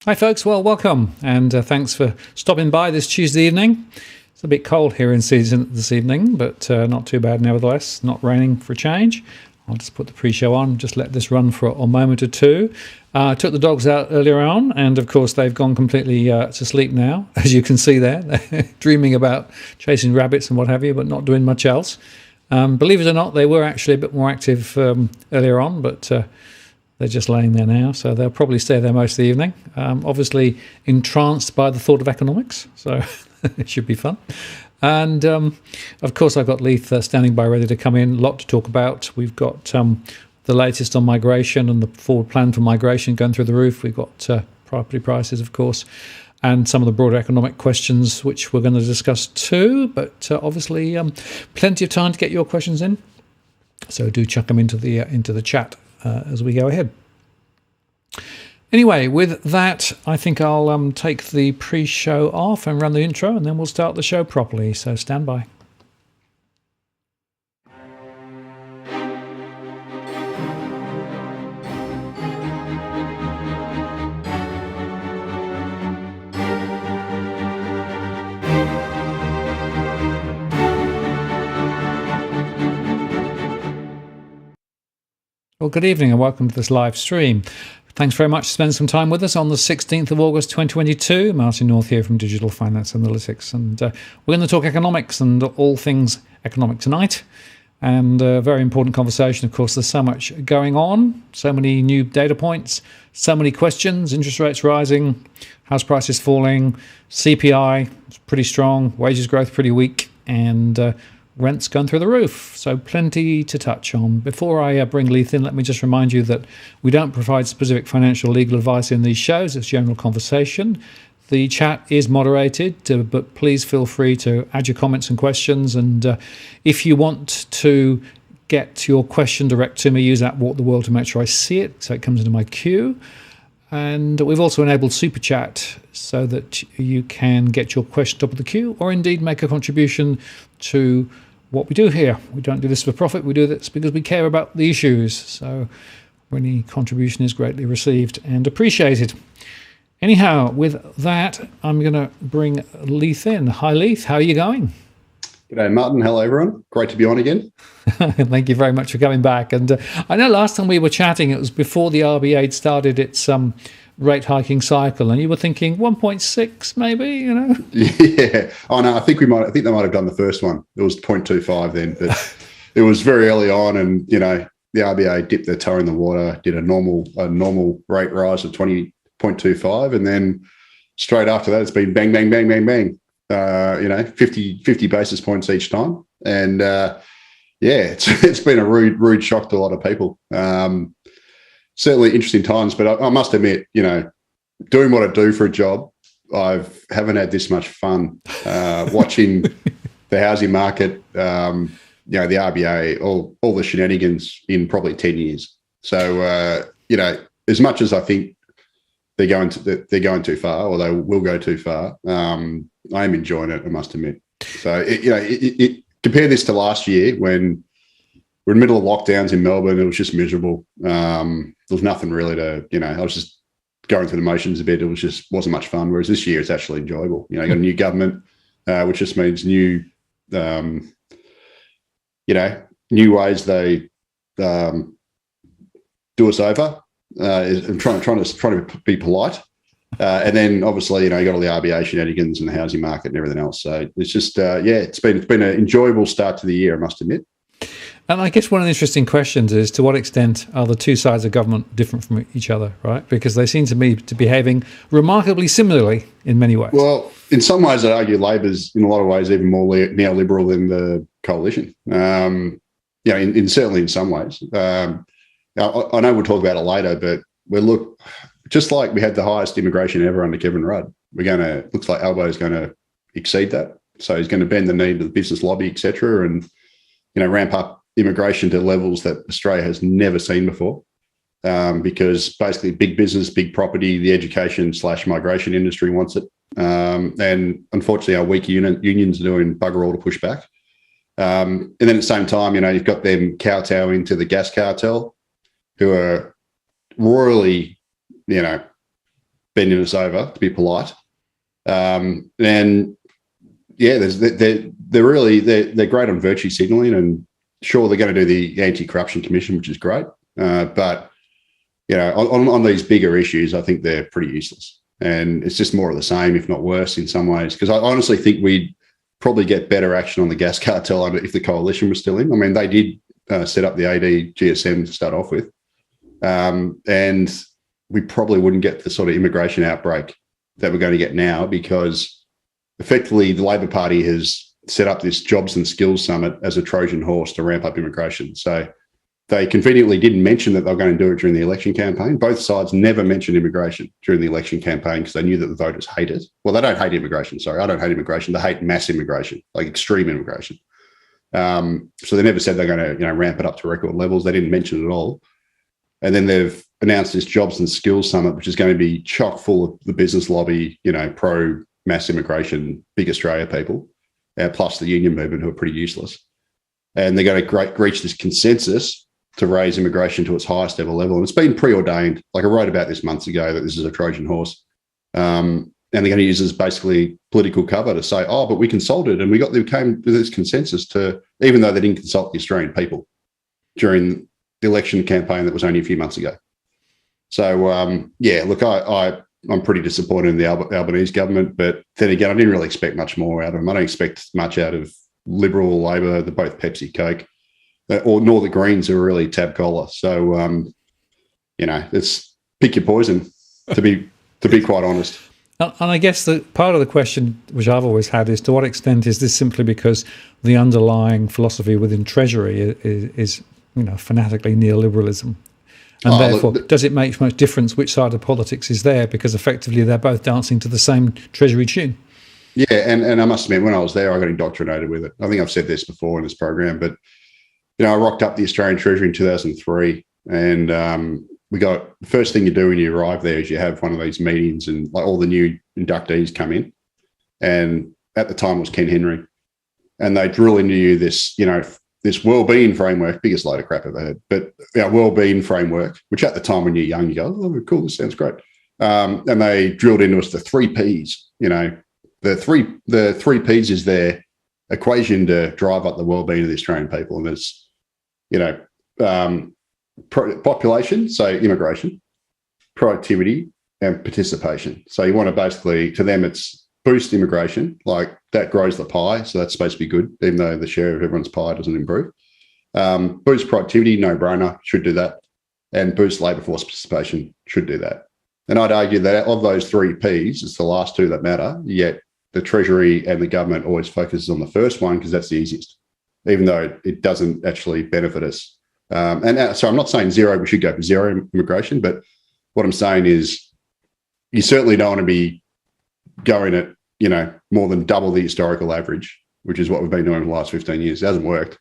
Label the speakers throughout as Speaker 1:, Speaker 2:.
Speaker 1: Hi folks, well welcome and thanks for stopping by this Tuesday evening. It's a bit cold here in season this evening, but not too bad nevertheless, not raining for a change. I'll just put the pre-show on, just let this run for a moment or two. I took the dogs out earlier on and of course they've gone completely to sleep now, as you can see there. They're dreaming about chasing rabbits and what have you, but not doing much else. Believe it or not, they were actually a bit more active earlier on, but they're just laying there now, so they'll probably stay there most of the evening. Obviously entranced by the thought of economics, so it should be fun. And of course, I've got Leith standing by ready to come in. A lot to talk about. We've got the latest on migration and the forward plan for migration going through the roof. We've got property prices, of course, and some of the broader economic questions, which we're going to discuss too. But obviously, plenty of time to get your questions in. So do chuck them into the chat as we go ahead. Anyway, with that, I think I'll take the pre-show off and run the intro, and then we'll start the show properly. So stand by. Well, good evening and welcome to this live stream. Thanks very much for spending some time with us on the 16th of August 2022. Martin North here from Digital Finance Analytics. And we're going to talk economics and all things economic tonight. And a very important conversation, of course. There's so much going on, so many new data points, so many questions, interest rates rising, house prices falling, CPI is pretty strong, wages growth pretty weak, and rents going through the roof. So plenty to touch on. Before I bring Leith in, let me just remind you that we don't provide specific financial or legal advice in these shows. It's general conversation. The chat is moderated, but please feel free to add your comments and questions. And if you want to get your question direct to me, use that Walk the World to make sure I see it, so it comes into my queue. And we've also enabled Super Chat so that you can get your question top of the queue or indeed make a contribution to what we do here. We don't do this for profit. We do this because we care about the issues. So any contribution is greatly received and appreciated. Anyhow, with that, I'm going to bring Leith in. Hi, Leith. How are you going?
Speaker 2: G'day, Martin. Hello, everyone. Great to be on again.
Speaker 1: Thank you very much for coming back. And I know last time we were chatting, it was before the RBA had started its rate hiking cycle, and you were thinking 1.6 maybe, you know?
Speaker 2: Yeah. Oh, no, I think they might have done the first one. It was 0.25 then, but it was very early on, and, you know, the RBA dipped their toe in the water, did a normal rate rise of 20.25, and then straight after that, it's been bang, bang, bang, bang, bang. 50 basis points each time. And it's been a rude shock to a lot of people. Certainly interesting times, but I must admit, you know, doing what I do for a job, haven't had this much fun watching the housing market, the RBA, all the shenanigans in probably 10 years. So, as much as I think they're going too far, or they will go too far, I am enjoying it, I must admit. So, compare this to last year when we're in the middle of lockdowns in Melbourne. It was just miserable. There was nothing really I was just going through the motions a bit. It wasn't much fun. Whereas this year it's actually enjoyable. You know, you got a new government, which just means new ways they do us over. And trying to be polite. And then obviously, you got all the RBA shenanigans and the housing market and everything else. So it's just, it's been an enjoyable start to the year, I must admit.
Speaker 1: And I guess one of the interesting questions is, to what extent are the two sides of government different from each other, right? Because they seem to me to be behaving remarkably similarly in many ways.
Speaker 2: Well, in some ways, I'd argue Labor's in a lot of ways even more neoliberal than the coalition. Certainly in some ways. I know we'll talk about it later, but just like we had the highest immigration ever under Kevin Rudd, looks like Albo's going to exceed that. So he's going to bend the knee to the business lobby, et cetera, and, ramp up immigration to levels that Australia has never seen before. Because basically big business, big property, the education/migration industry wants it. And unfortunately, our weak unions are doing bugger all to push back. And then at the same time, you've got them kowtowing to the gas cartel, who are royally, bending us over, to be polite. And yeah, they're great on virtue signalling, and sure, they're going to do the Anti-Corruption Commission, which is great. But on these bigger issues, I think they're pretty useless, and it's just more of the same, if not worse, in some ways. Because I honestly think we'd probably get better action on the gas cartel if the coalition was still in. I mean, they did set up the AD GSM to start off with, and we probably wouldn't get the sort of immigration outbreak that we're going to get now, because effectively the Labor Party has set up this jobs and skills summit as a Trojan horse to ramp up immigration. So they conveniently didn't mention that they were going to do it during the election campaign. Both sides never mentioned immigration during the election campaign because they knew that the voters hate it. Well, they don't hate immigration. Sorry, I don't hate immigration. They hate mass immigration, like extreme immigration. So they never said they're going to ramp it up to record levels. They didn't mention it at all. And then they've announced this jobs and skills summit, which is going to be chock full of the business lobby, pro mass immigration, big Australia people, plus the union movement, who are pretty useless. And they're going to reach this consensus to raise immigration to its highest ever level. And it's been preordained. Like I wrote about this months ago, that this is a Trojan horse. And they're going to use this basically political cover to say, but we consulted and they came to this consensus even though they didn't consult the Australian people during the election campaign that was only a few months ago. So, look, I'm pretty disappointed in the Albanese government, but then again, I didn't really expect much more out of them. I don't expect much out of Liberal, Labor, both Pepsi, Coke, nor the Greens, who are really tab collar. So, it's pick your poison, to be quite honest.
Speaker 1: And I guess that part of the question, which I've always had, is to what extent is this simply because the underlying philosophy within Treasury is fanatically neoliberalism? And therefore, does it make much difference which side of politics is there? Because effectively they're both dancing to the same Treasury tune.
Speaker 2: Yeah, and I must admit, when I was there, I got indoctrinated with it. I think I've said this before in this program, but I rocked up the Australian Treasury in 2003, and the first thing you do when you arrive there is you have one of these meetings, and like all the new inductees come in, and at the time it was Ken Henry, and they drill into you this, this well-being framework, biggest load of crap I've ever had, but well-being framework, which at the time when you're young, you go, oh, cool, this sounds great. And they drilled into us the 3 Ps, the three Ps is their equation to drive up the well-being of the Australian people. And there's, population, so immigration, productivity, and participation. So you want to basically, to them, it's boost immigration, like that grows the pie. So that's supposed to be good, even though the share of everyone's pie doesn't improve. Boost productivity, no brainer, should do that. And boost labour force participation, should do that. And I'd argue that of those 3 Ps, it's the last 2 that matter, yet the Treasury and the government always focuses on the first one because that's the easiest, even though it doesn't actually benefit us. So I'm not saying we should go for zero immigration, but what I'm saying is you certainly don't want to be going at, more than double the historical average, which is what we've been doing for the last 15 years. It hasn't worked,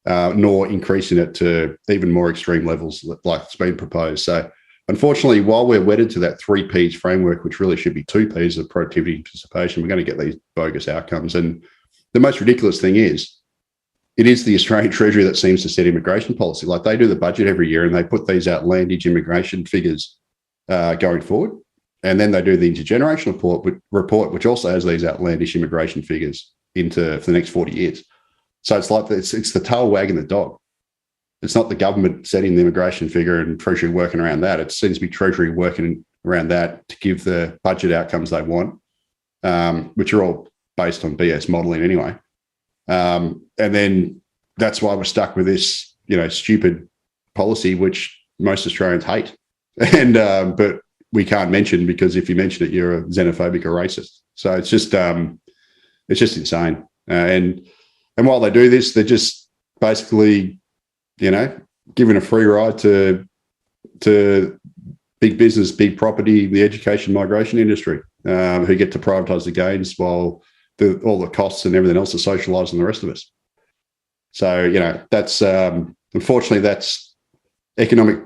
Speaker 2: nor increasing it to even more extreme levels like it's been proposed. So unfortunately, while we're wedded to that 3 Ps framework, which really should be 2 Ps of productivity and participation, we're going to get these bogus outcomes. And the most ridiculous thing is, it is the Australian Treasury that seems to set immigration policy. Like they do the budget every year and they put these outlandish immigration figures going forward. And then they do the intergenerational report, which also has these outlandish immigration figures for the next 40 years. So it's like it's the tail wagging the dog. It's not the government setting the immigration figure and Treasury working around that. It seems to be Treasury working around that to give the budget outcomes they want, which are all based on BS modelling anyway. And then that's why we're stuck with this, stupid policy, which most Australians hate. And but we can't mention, because if you mention it, you're a xenophobic or racist. So it's just insane. And while they do this, they're just basically, giving a free ride to big business, big property, the education migration industry, who get to privatise the gains while all the costs and everything else are socialised on the rest of us. So, that's unfortunately, that's economic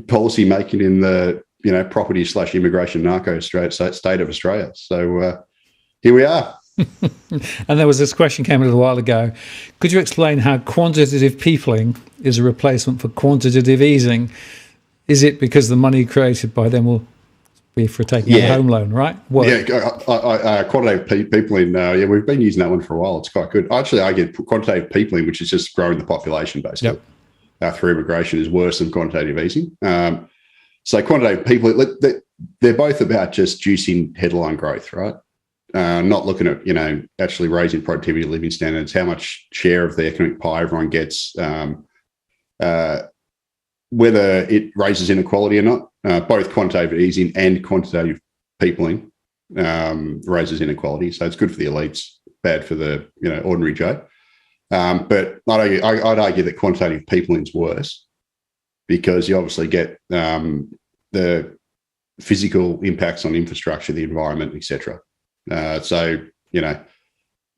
Speaker 2: policy making in the, property/immigration narco state of Australia. So here we are.
Speaker 1: And there was this question came a little while ago. Could you explain how quantitative peopling is a replacement for quantitative easing? Is it because the money created by them will for taking out a home loan, right?
Speaker 2: Quantitative peopling. We've been using that one for a while. It's quite good. Actually, I get quantitative peopling, which is just growing the population basically through immigration, is worse than quantitative easing. So quantitative peopling, they're both about just juicing headline growth, right? Not looking at actually raising productivity, living standards, how much share of the economic pie everyone gets, whether it raises inequality or not. Both quantitative easing and quantitative peopling raises inequality. So it's good for the elites, bad for the ordinary Joe. But I'd argue that quantitative peopling is worse because you obviously get the physical impacts on infrastructure, the environment, etc. So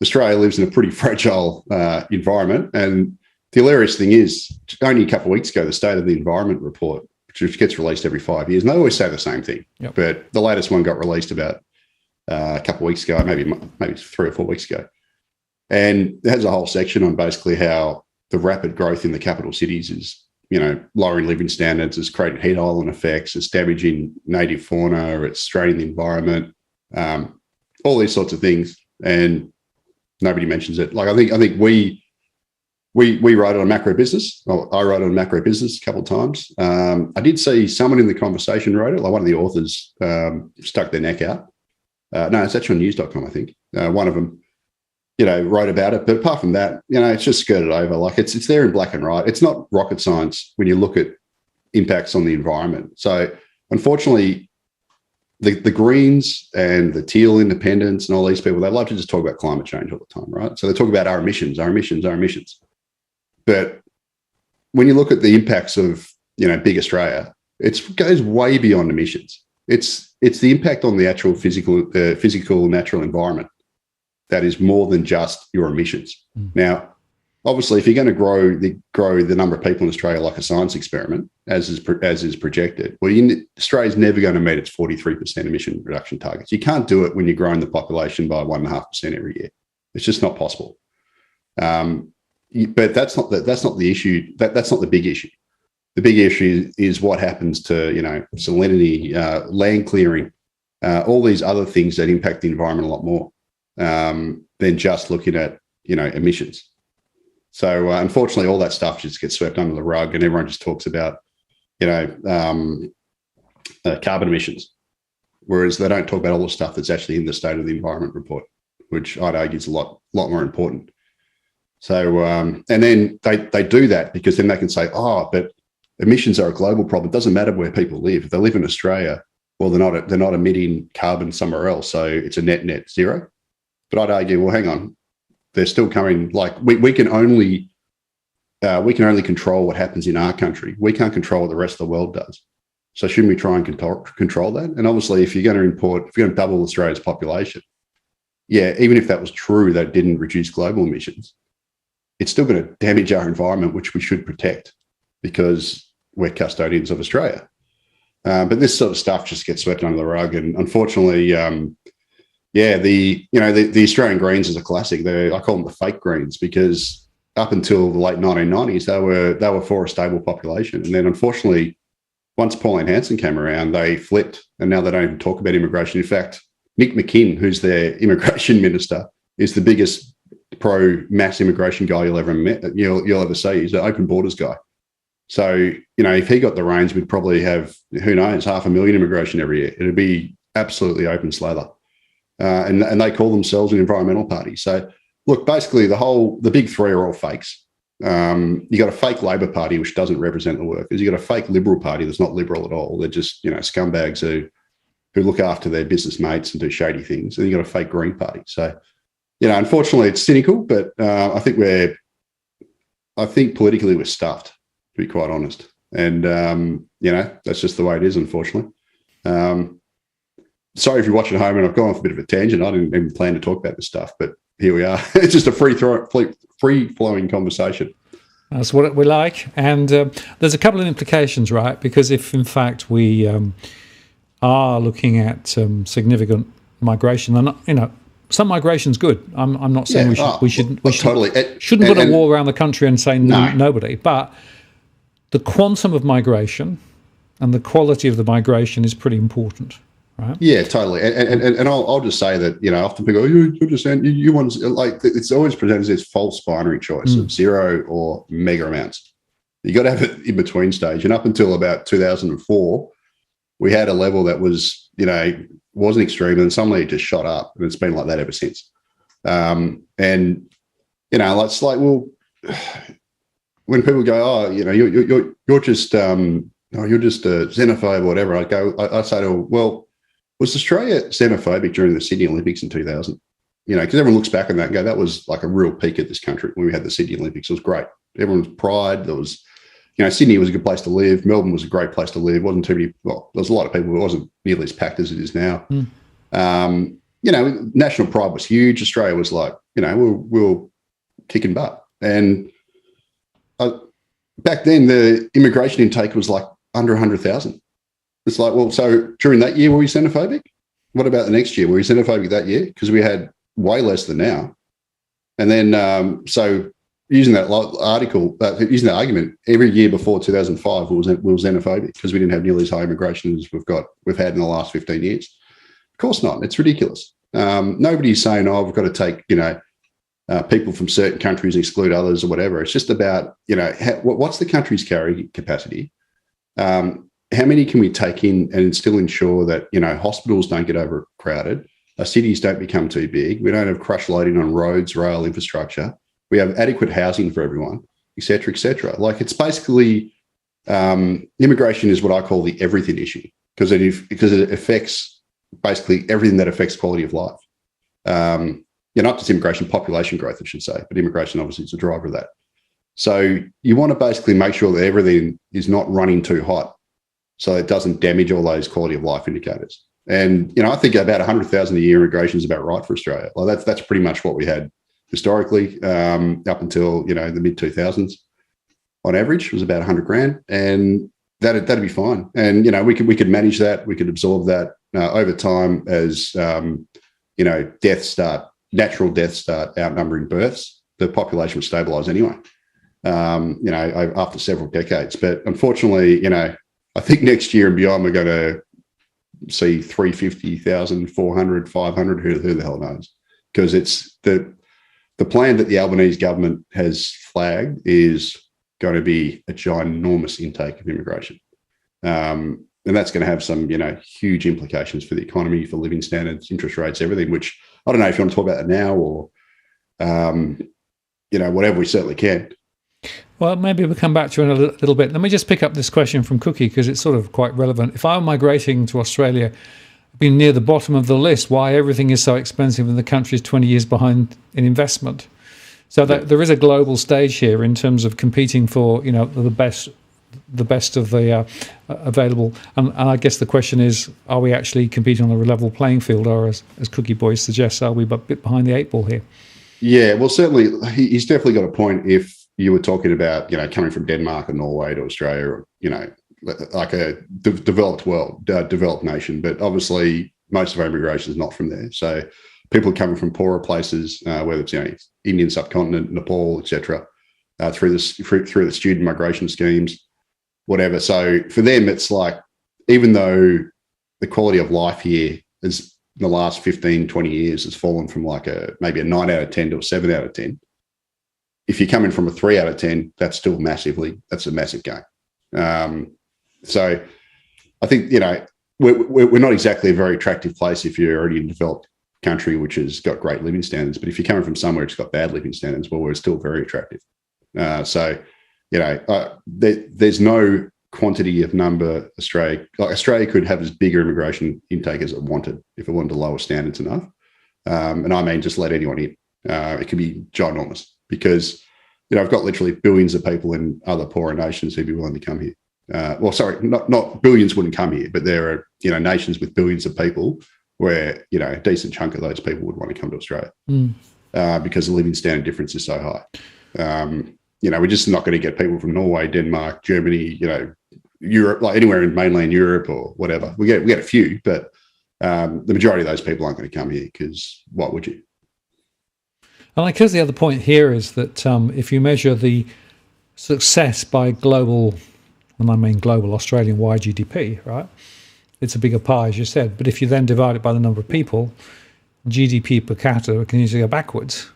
Speaker 2: Australia lives in a pretty fragile environment, and the hilarious thing is, only a couple of weeks ago, the State of the Environment report, which gets released every 5 years, and they always say the same thing. Yep. But the latest one got released about a couple of weeks ago, maybe 3 or 4 weeks ago, and it has a whole section on basically how the rapid growth in the capital cities is, lowering living standards, it's creating heat island effects, it's damaging native fauna, it's straining the environment, all these sorts of things, and nobody mentions it. Like I think we wrote it on MacroBusiness. Well, I wrote it on MacroBusiness a couple of times. I did see someone in the conversation wrote it, like one of the authors stuck their neck out. No, it's actually on news.com, I think. One of them, wrote about it. But apart from that, it's just skirted over. Like it's there in black and white. It's not rocket science when you look at impacts on the environment. So unfortunately, the Greens and the Teal independents and all these people, they love to just talk about climate change all the time, right? So they talk about our emissions. But when you look at the impacts of, big Australia, it goes way beyond emissions. It's the impact on the actual physical natural environment that is more than just your emissions. Now, obviously, if you're going to grow the number of people in Australia like a science experiment, as is projected, Australia's never going to meet its 43% emission reduction targets. You can't do it when you're growing the population by 1.5% every year. It's just not possible. But that's not the issue. That's not the big issue. The big issue is what happens to salinity, land clearing, all these other things that impact the environment a lot more than just looking at emissions. So unfortunately, all that stuff just gets swept under the rug, and everyone just talks about carbon emissions, whereas they don't talk about all the stuff that's actually in the State of the Environment report, which I'd argue is a lot more important. So and then they do that because then they can say, but emissions are a global problem. It doesn't matter where people live. If they live in Australia, well, they're not emitting carbon somewhere else, so it's a net zero. But I'd argue, well, hang on, they're still coming. Like we can only control what happens in our country. We can't control what the rest of the world does. So shouldn't we try and control that? And obviously, if you're going to double Australia's population, even if that was true, that didn't reduce global emissions, it's still going to damage our environment, which we should protect because we're custodians of Australia. But this sort of stuff just gets swept under the rug, and unfortunately, the Australian Greens is a classic. I call them the fake Greens because up until the late 1990s, they were for a stable population, and then unfortunately, once Pauline Hanson came around, they flipped, and now they don't even talk about immigration. In fact, Nick McKinn, who's their immigration minister, is the biggest pro-mass immigration guy you'll ever see. He's an open borders guy. So, if he got the reins, we'd probably have, who knows, 500,000 immigration every year. It'd be absolutely open slather. And they call themselves an environmental party. So, look, basically the big three are all fakes. You got a fake Labor Party, which doesn't represent the workers. You got a fake Liberal Party that's not liberal at all. They're just, scumbags who look after their business mates and do shady things. And you got a fake Green Party. So, unfortunately, it's cynical, but I think politically we're stuffed, to be quite honest. And, that's just the way it is, unfortunately. Sorry if you're watching at home and I've gone off a bit of a tangent. I didn't even plan to talk about this stuff, but here we are. It's just a free-flowing conversation.
Speaker 1: That's what we like. And there's a couple of implications, right? Because if, in fact, we are looking at significant migration, and, some migration's good. I'm not saying we shouldn't put a wall around the country and say nobody. But the quantum of migration and the quality of the migration is pretty important. right?
Speaker 2: Yeah, totally. And I'll just say that, often people go, you just you want, like, it's always presented as this false binary choice of zero or mega amounts. You got to have it in between stage. And up until about 2004, we had a level that was, wasn't extreme, and suddenly it just shot up, and it's been like that ever since. It's like, well, when people go, oh, you're just you're just a xenophobe or whatever, I say to them, well, was Australia xenophobic during the Sydney Olympics in 2000? Because everyone looks back on that and go, that was like a real peak of this country when we had the Sydney Olympics. It was great. Everyone was pride. There was, Sydney was a good place to live. Melbourne was a great place to live. Wasn't too many, well, there was a lot of people, but it wasn't nearly as packed as it is now. National pride was huge. Australia was like, we were kicking butt. And back then, the immigration intake was like under 100,000. It's like, well, so during that year, were we xenophobic? What about the next year? Were we xenophobic that year? Because we had way less than now. And then, so using that using that argument, every year before 2005, we were xenophobic because we didn't have nearly as high immigration as we've had in the last 15 years. Of course not. It's ridiculous. Nobody's saying, oh, we've got to take, people from certain countries and exclude others or whatever. It's just about, what's the country's carrying capacity? How many can we take in and still ensure that, hospitals don't get overcrowded, our cities don't become too big, we don't have crush loading on roads, rail infrastructure, we have adequate housing for everyone, et cetera, et cetera. Like, it's basically, immigration is what I call the everything issue, because it affects basically everything that affects quality of life. Not just immigration, population growth, I should say, but immigration obviously is a driver of that. So you want to basically make sure that everything is not running too hot, so it doesn't damage all those quality of life indicators. And, I think about 100,000 a year immigration is about right for Australia. Well, that's pretty much what we had historically, up until, the mid 2000s. On average, was about 100 grand, and that'd be fine. And, we could manage that. We could absorb that over time as, natural deaths start outnumbering births. The population would stabilise anyway, after several decades. But unfortunately, I think next year and beyond, we're going to see 350,000, 400, 500, who the hell knows? Because it's the plan that the Albanese government has flagged is going to be a ginormous intake of immigration. And that's going to have some, huge implications for the economy, for living standards, interest rates, everything, which I don't know if you want to talk about that now or, whatever, we certainly can.
Speaker 1: Well, maybe we'll come back to it in a little bit. Let me just pick up this question from Cookie because it's sort of quite relevant. If I were migrating to Australia, being near the bottom of the list, why everything is so expensive and the country is 20 years behind in investment? So there is a global stage here in terms of competing for, the best of the available. And I guess the question is, are we actually competing on a level playing field, or as Cookie Boy suggests, are we a bit behind the eight ball here? Yeah,
Speaker 2: well, certainly he's definitely got a point if you were talking about, coming from Denmark or Norway to Australia, or, like a developed nation. But obviously, most of our immigration is not from there. So people coming from poorer places, whether it's, Indian subcontinent, Nepal, etc., through the student migration schemes, whatever. So for them, it's like, even though the quality of life here is in the last 15, 20 years has fallen from like maybe a 9 out of 10 to a 7 out of 10, if you're coming from a 3 out of 10, that's a massive gain. So I think, we're not exactly a very attractive place if you're already in a developed country, which has got great living standards. But if you're coming from somewhere it's got bad living standards, well, we're still very attractive. There's no quantity of number Australia could have as bigger immigration intake as it wanted if it wanted to lower standards enough. And I mean, just let anyone in. It could be ginormous because, I've got literally billions of people in other poorer nations who'd be willing to come here. Not billions wouldn't come here, but there are, nations with billions of people where, a decent chunk of those people would want to come to Australia because the living standard difference is so high. We're just not going to get people from Norway, Denmark, Germany, Europe, like anywhere in mainland Europe or whatever. We get a few, but the majority of those people aren't going to come here because why would you?
Speaker 1: And I guess the other point here is that if you measure the success by global, and I mean global Australian-wide GDP, right? it's a bigger pie, as you said. But if you then divide it by the number of people, GDP per capita can usually go backwards.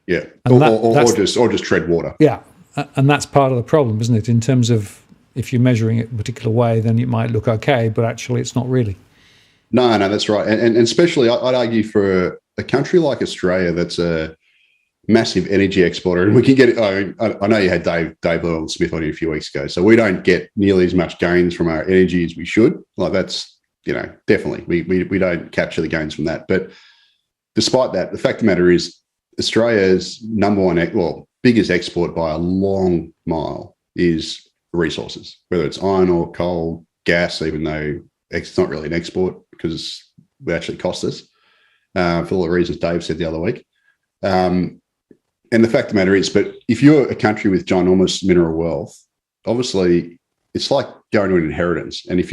Speaker 2: Yeah, or just tread water.
Speaker 1: Yeah, and that's part of the problem, isn't it? In terms of if you're measuring it a particular way, then it might look okay, but actually it's not really.
Speaker 2: No, that's right. And especially I'd argue for a country like Australia that's a massive energy exporter, and we can get. I know you had Dave Llewellyn-Smith on you a few weeks ago, so we don't get nearly as much gains from our energy as we should. Like that's definitely we don't capture the gains from that. But despite that, the fact of the matter is Australia's number one, biggest export by a long mile is resources, whether it's iron ore, coal, gas, even though it's not really an export because it actually costs us for all the reasons Dave said the other week. And the fact of the matter is, but if you're a country with ginormous mineral wealth, obviously it's like going to an inheritance. And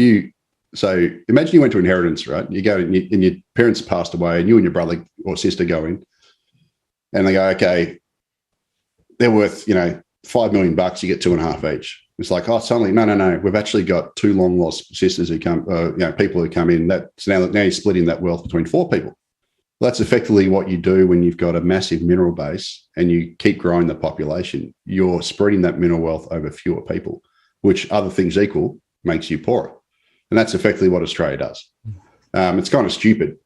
Speaker 2: so imagine you went to inheritance, right? You go and your parents passed away and you and your brother or sister go in and they go, okay, they're worth, $5 million, you get 2.5 each. It's like, oh, suddenly, no. We've actually got 2 long lost sisters who come, people who come in. That's now you're splitting that wealth between 4 people. That's effectively what you do when you've got a massive mineral base and you keep growing the population. You're spreading that mineral wealth over fewer people, which other things equal makes you poorer. And that's effectively what Australia does. It's kind of stupid.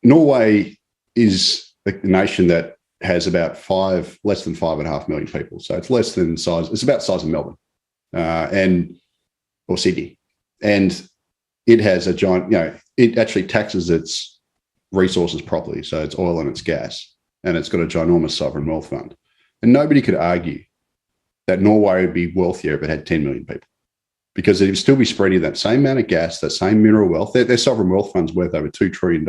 Speaker 2: Norway is a nation that has about less than 5.5 million people. So it's less than size. It's about the size of Melbourne or Sydney. And it has a giant, it actually taxes its resources properly. So it's oil and it's gas, and it's got a ginormous sovereign wealth fund. And nobody could argue that Norway would be wealthier if it had 10 million people, because it would still be spreading that same amount of gas, that same mineral wealth. Their sovereign wealth fund's worth over $2 trillion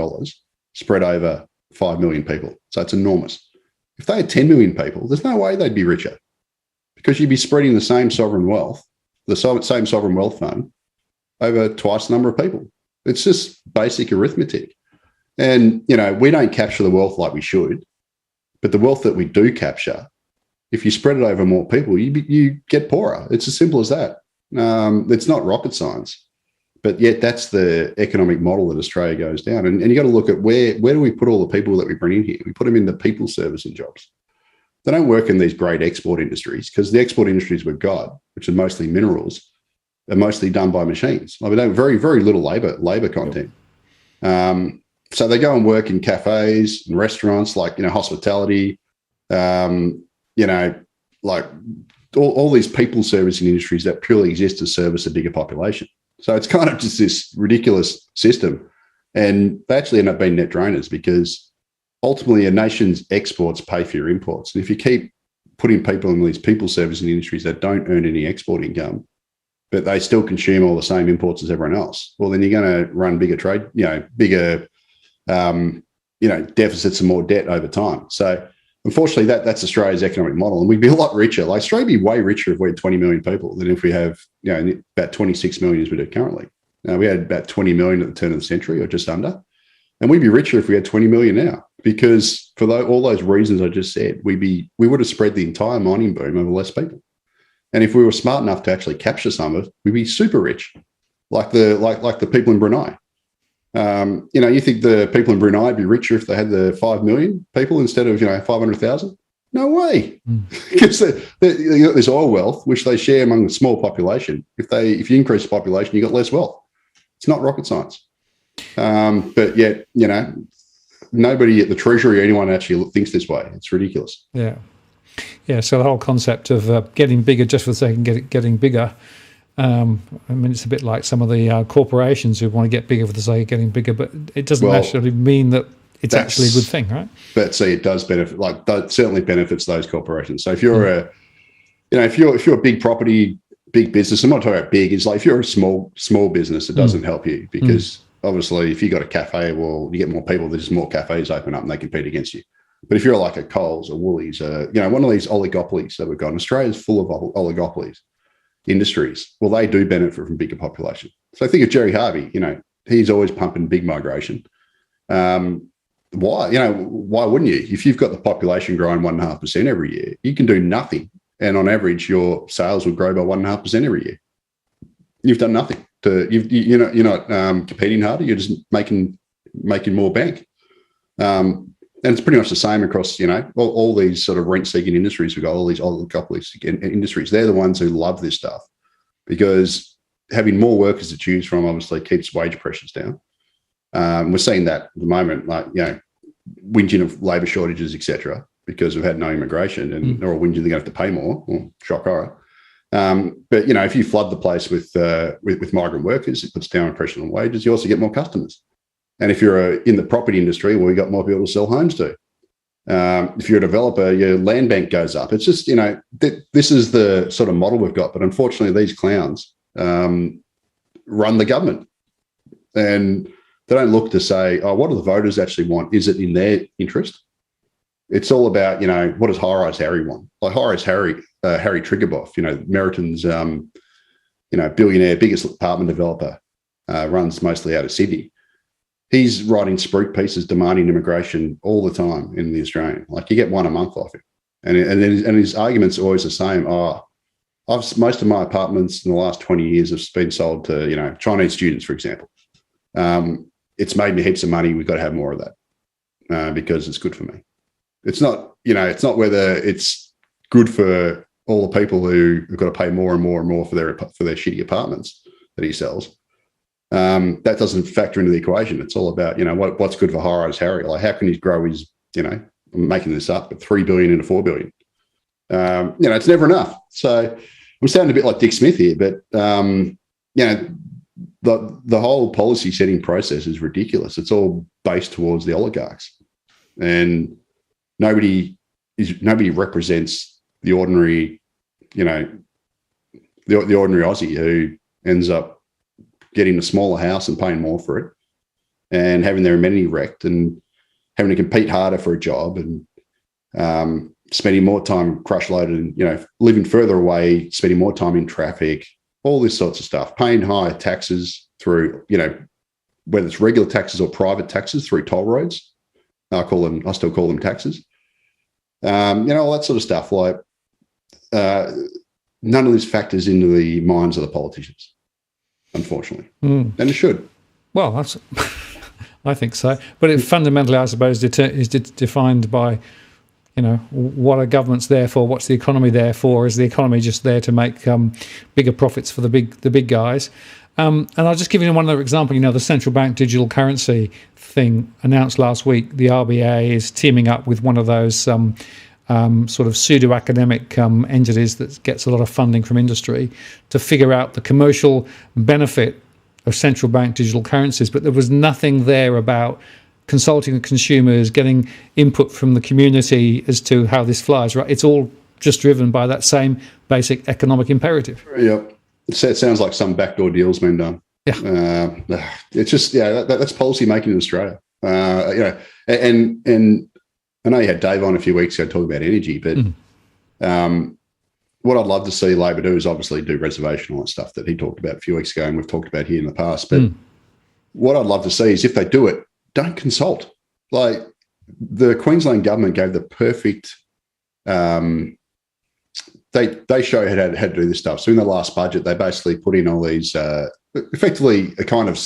Speaker 2: spread over 5 million people. So it's enormous. If they had 10 million people, there's no way they'd be richer, because you'd be spreading the same sovereign wealth, same sovereign wealth fund over twice the number of people. It's just basic arithmetic. And, we don't capture the wealth like we should, but the wealth that we do capture, if you spread it over more people, you get poorer. It's as simple as that. It's not rocket science, but yet that's the economic model that Australia goes down. And you got to look at where do we put all the people that we bring in here? We put them in the people servicing jobs. They don't work in these great export industries, because the export industries we've got, which are mostly minerals, are mostly done by machines. Like, we don't very, very little labor content. So they go and work in cafes and restaurants, like, hospitality, like all these people servicing industries that purely exist to service a bigger population. So it's kind of just this ridiculous system. And they actually end up being net drainers, because ultimately a nation's exports pay for your imports. And if you keep putting people in these people servicing industries that don't earn any export income, but they still consume all the same imports as everyone else, well, then you're going to run bigger trade, bigger, deficits and more debt over time. So unfortunately, that's Australia's economic model, and we'd be a lot richer. Like, Australia would be way richer if we had 20 million people than if we have, about 26 million as we do currently. Now, we had about 20 million at the turn of the century, or just under, and we'd be richer if we had 20 million now, because for all those reasons I just said, we would have spread the entire mining boom over less people. And if we were smart enough to actually capture some of it, we'd be super rich, like the people in Brunei. You think the people in Brunei would be richer if they had the 5 million people instead of 500,000? No way, because they got this oil wealth which they share among the small population. If you increase the population, you got less wealth. It's not rocket science, but yet nobody at the Treasury or anyone actually thinks this way. It's ridiculous.
Speaker 1: Yeah. So the whole concept of getting bigger just for the sake of getting bigger. It's a bit like some of the corporations who want to get bigger for the sake of getting bigger, but it doesn't actually mean that it's actually a good thing, right? But
Speaker 2: see, it does benefit. That certainly benefits those corporations. So if you're if you're a big property, big business, I'm not talking about big. It's like if you're a small business, it doesn't help you, because obviously if you got a cafe, well, you get more people. There's just more cafes open up and they compete against you. But if you're like a Coles or Woolies, one of these oligopolies that we've got, Australia's full of oligopolies. Industries, well, they do benefit from bigger population. So I think of Jerry Harvey, he's always pumping big migration. Why wouldn't you? If you've got the population growing 1.5% every year, you can do nothing, and on average, your sales would grow by 1.5% every year. you've done nothing. You're not competing harder. You're just making more bank. And it's pretty much the same across, all these sort of rent-seeking industries. We've got all these oligopolistic industries. They're the ones who love this stuff because having more workers to choose from obviously keeps wage pressures down. We're seeing that at the moment, whinging of labour shortages, etc., because we've had no immigration and they're all whinging they're going to have to pay more. Well, shock horror. But if you flood the place with migrant workers, it puts downward pressure on wages. You also get more customers. And if you're in the property industry, well, you got more people to sell homes to. If you're a developer, your land bank goes up. It's just, this is the sort of model we've got. But unfortunately, these clowns run the government. And they don't look to say, oh, what do the voters actually want? Is it in their interest? It's all about, what does High-Rise Harry want? Like High-Rise Harry Triggerboff, Meriton's, billionaire, biggest apartment developer, runs mostly out of Sydney. He's writing spruik pieces demanding immigration all the time in the Australian. Like you get one a month off him. And his argument's always the same. Most of my apartments in the last 20 years have been sold to, Chinese students, for example. It's made me heaps of money. We've got to have more of that because it's good for me. It's not, it's not whether it's good for all the people who have got to pay more and more and more for their shitty apartments that he sells. That doesn't factor into the equation. It's all about, what's good for High-Rise Harry. Like how can he grow his, I'm making this up, but 3 billion into 4 billion. It's never enough. So I'm sounding a bit like Dick Smith here, but, the whole policy setting process is ridiculous. It's all based towards the oligarchs, and nobody represents the ordinary, the ordinary Aussie who ends up getting a smaller house and paying more for it, and having their amenity wrecked, and having to compete harder for a job, and spending more time crush loaded, and living further away, spending more time in traffic. All this sorts of stuff, paying higher taxes through, whether it's regular taxes or private taxes through toll roads. I still call them taxes. All that sort of stuff. Like none of this factors into the minds of the politicians, unfortunately, and it should.
Speaker 1: Well, that's I think so. But it fundamentally, I suppose, is defined by, what are governments there for? What's the economy there for? Is the economy just there to make bigger profits for the big guys? And I'll just give you one other example. The central bank digital currency thing announced last week. The RBA is teaming up with one of those sort of pseudo-academic entities that gets a lot of funding from industry to figure out the commercial benefit of central bank digital currencies. But there was nothing there about consulting the consumers, getting input from the community as to how this flies, right? It's all just driven by that same basic economic imperative.
Speaker 2: Yeah. It sounds like some backdoor deal's been done.
Speaker 1: Yeah.
Speaker 2: It's just, that's policy making in Australia. And I know you had Dave on a few weeks ago talking about energy, but what I'd love to see Labor do is obviously do reservation, all that stuff that he talked about a few weeks ago and we've talked about here in the past. But what I'd love to see is if they do it, don't consult. Like the Queensland government gave the perfect, they show how to do this stuff. So in the last budget, they basically put in all these, effectively a kind of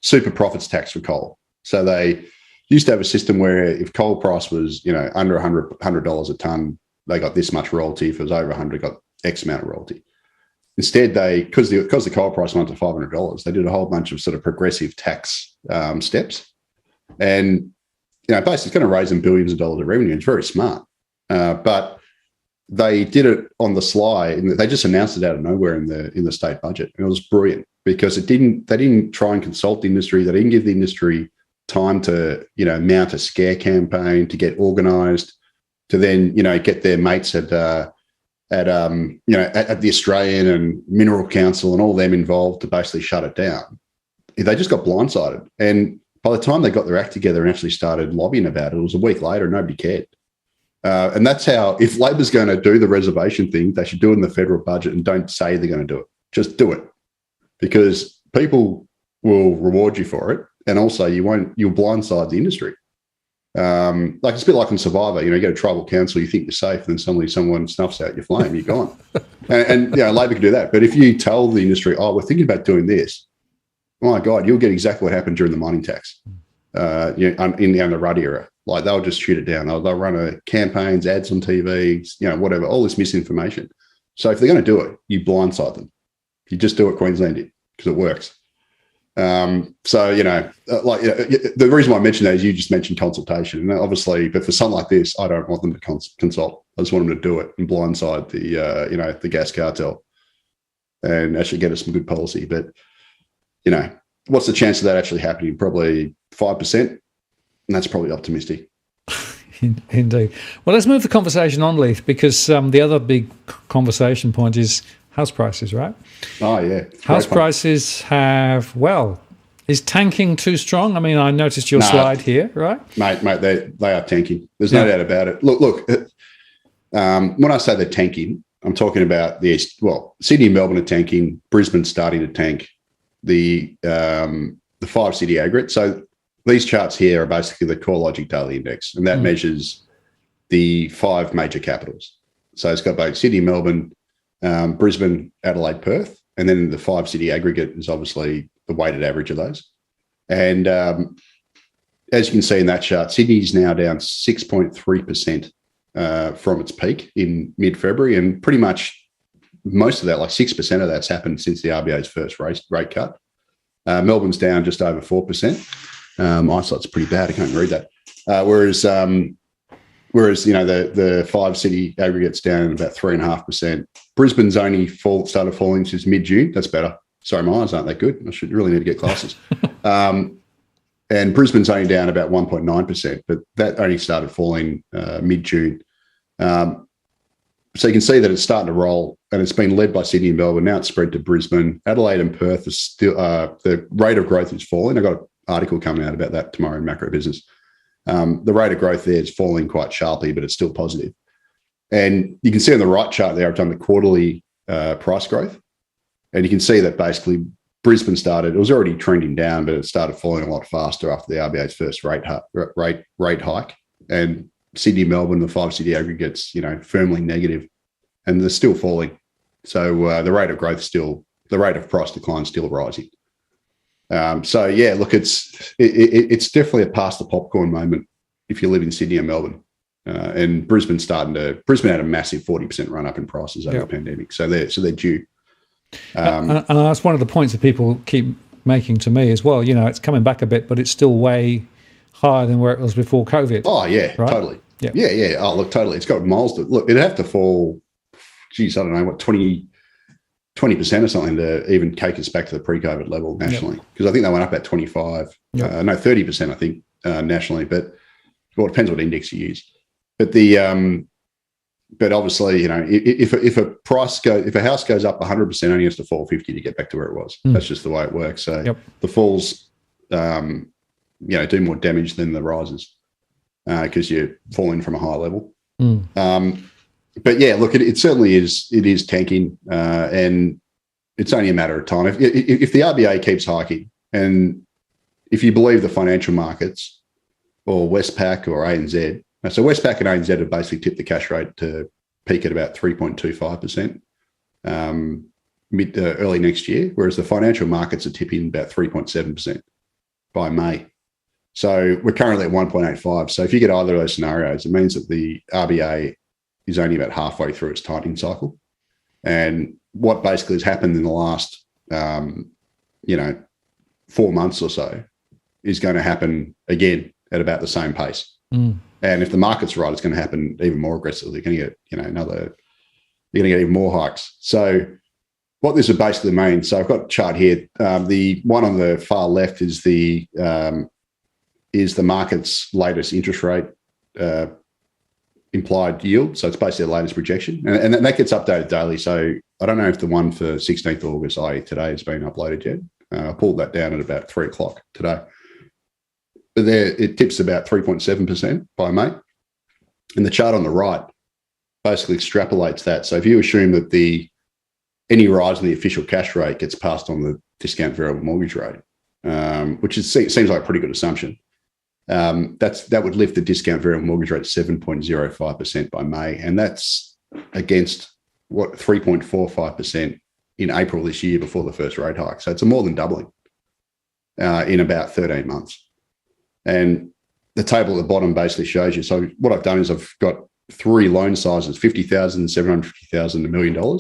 Speaker 2: super profits tax for coal. So they used to have a system where if coal price was, under $100 a tonne, they got this much royalty. If it was over 100, got X amount of royalty. Instead, because the coal price went to $500, they did a whole bunch of sort of progressive tax steps. And, basically it's going to raise them billions of dollars of revenue. It's very smart. But they did it on the sly, and they just announced it out of nowhere in the state budget. And it was brilliant because they didn't try and consult the industry. They didn't give the industry time to, mount a scare campaign, to get organised, to then, get their mates at the Australian and Mineral Council and all them involved to basically shut it down. They just got blindsided. And by the time they got their act together and actually started lobbying about it, it was a week later, nobody cared. And that's how, if Labor's going to do the reservation thing, they should do it in the federal budget and don't say they're going to do it. Just do it, because people will reward you for it. And also you'll blindside the industry. Like it's a bit like in Survivor, you get a tribal council, you think you're safe, and then suddenly someone snuffs out your flame, you're gone. and Labor can do that. But if you tell the industry, we're thinking about doing this, oh my God, you'll get exactly what happened during the mining tax in the Rudd era. Like they'll just shoot it down. They'll run campaigns, ads on TV, whatever, all this misinformation. So if they're going to do it, you blindside them. You just do what Queensland did because it works. The reason why I mentioned that is you just mentioned consultation. And obviously, but for something like this, I don't want them to consult. I just want them to do it and blindside the gas cartel and actually get us some good policy. But, what's the chance of that actually happening? Probably 5%. And that's probably optimistic.
Speaker 1: Indeed. Well, let's move the conversation on, Leith, because the other big conversation point is house prices, right?
Speaker 2: Oh, yeah.
Speaker 1: House prices is tanking too strong? I mean, I noticed your slide here, right?
Speaker 2: Mate, they are tanking. There's no doubt about it. Look, when I say they're tanking, I'm talking about the East. Well, Sydney and Melbourne are tanking. Brisbane's starting to tank. The 5-city aggregate. So these charts here are basically the CoreLogic Daily Index, and that measures the 5 major capitals. So it's got both Sydney, Melbourne, Brisbane, Adelaide, Perth, and then the 5-city aggregate is obviously the weighted average of those. And as you can see in that chart, Sydney's now down 6.3% from its peak in mid-February, and pretty much most of that, like 6% of that's happened since the RBA's first rate cut. Melbourne's down just over 4%. Eyesight's pretty bad. I can't read that. Whereas the 5-city aggregate's down about 3.5%. Brisbane's only started falling since mid-June. That's better. Sorry, my eyes aren't that good. I should really need to get glasses. And Brisbane's only down about 1.9%, but that only started falling mid-June. So you can see that it's starting to roll, and it's been led by Sydney and Melbourne. Now it's spread to Brisbane. Adelaide and Perth is still the rate of growth is falling. I've got an article coming out about that tomorrow in MacroBusiness. The rate of growth there is falling quite sharply, but it's still positive. And you can see on the right chart there, I've done the quarterly price growth. And you can see that basically Brisbane it was already trending down, but it started falling a lot faster after the RBA's first rate hike. And Sydney, Melbourne, the 5-city aggregates, firmly negative, and they're still falling. So the rate of growth the rate of price decline is still rising. Look, it's definitely a pass the popcorn moment if you live in Sydney or Melbourne. And Brisbane had a massive 40% run up in prices over the pandemic. So they're due.
Speaker 1: And that's one of the points that people keep making to me as well. It's coming back a bit, but it's still way higher than where it was before COVID.
Speaker 2: Oh, yeah, right? Totally. Yeah. Oh, look, totally. It's got miles to look. It'd have to fall, geez, I don't know, what, 20% or something to even take us back to the pre-COVID level nationally. Because I think they went up at 25, 30%, I think, nationally. But it depends what index you use. But but obviously, if a house goes up 100%, only has to fall 50 to get back to where it was. That's just the way it works. So the falls, do more damage than the rises because you're falling from a high level. But yeah, look, it certainly is. It is tanking, and it's only a matter of time. If the RBA keeps hiking, and if you believe the financial markets or Westpac or ANZ. So Westpac and ANZ have basically tipped the cash rate to peak at about 3.25% early next year, whereas the financial markets are tipping about 3.7% by May. So we're currently at 1.85. So if you get either of those scenarios, it means that the RBA is only about halfway through its tightening cycle. And what basically has happened in the last, 4 months or so is going to happen again at about the same pace. And if the market's right, it's going to happen even more aggressively. You're going to get, you're going to get even more hikes. So what this would basically mean, so I've got a chart here. The one on the far left is the market's latest interest rate implied yield. So it's basically the latest projection. And that gets updated daily. So I don't know if the one for 16th August, i.e. today, has been uploaded yet. I pulled that down at about 3 o'clock today. But there, it tips about 3.7% by May. And the chart on the right basically extrapolates that. So if you assume that any rise in the official cash rate gets passed on the discount variable mortgage rate, which seems like a pretty good assumption, That would lift the discount variable mortgage rate to 7.05% by May, and that's against 3.45% in April this year before the first rate hike. So it's a more than doubling in about 13 months. And the table at the bottom basically shows you. So what I've done is I've got three loan sizes: $50,000, $750,000, $1 million.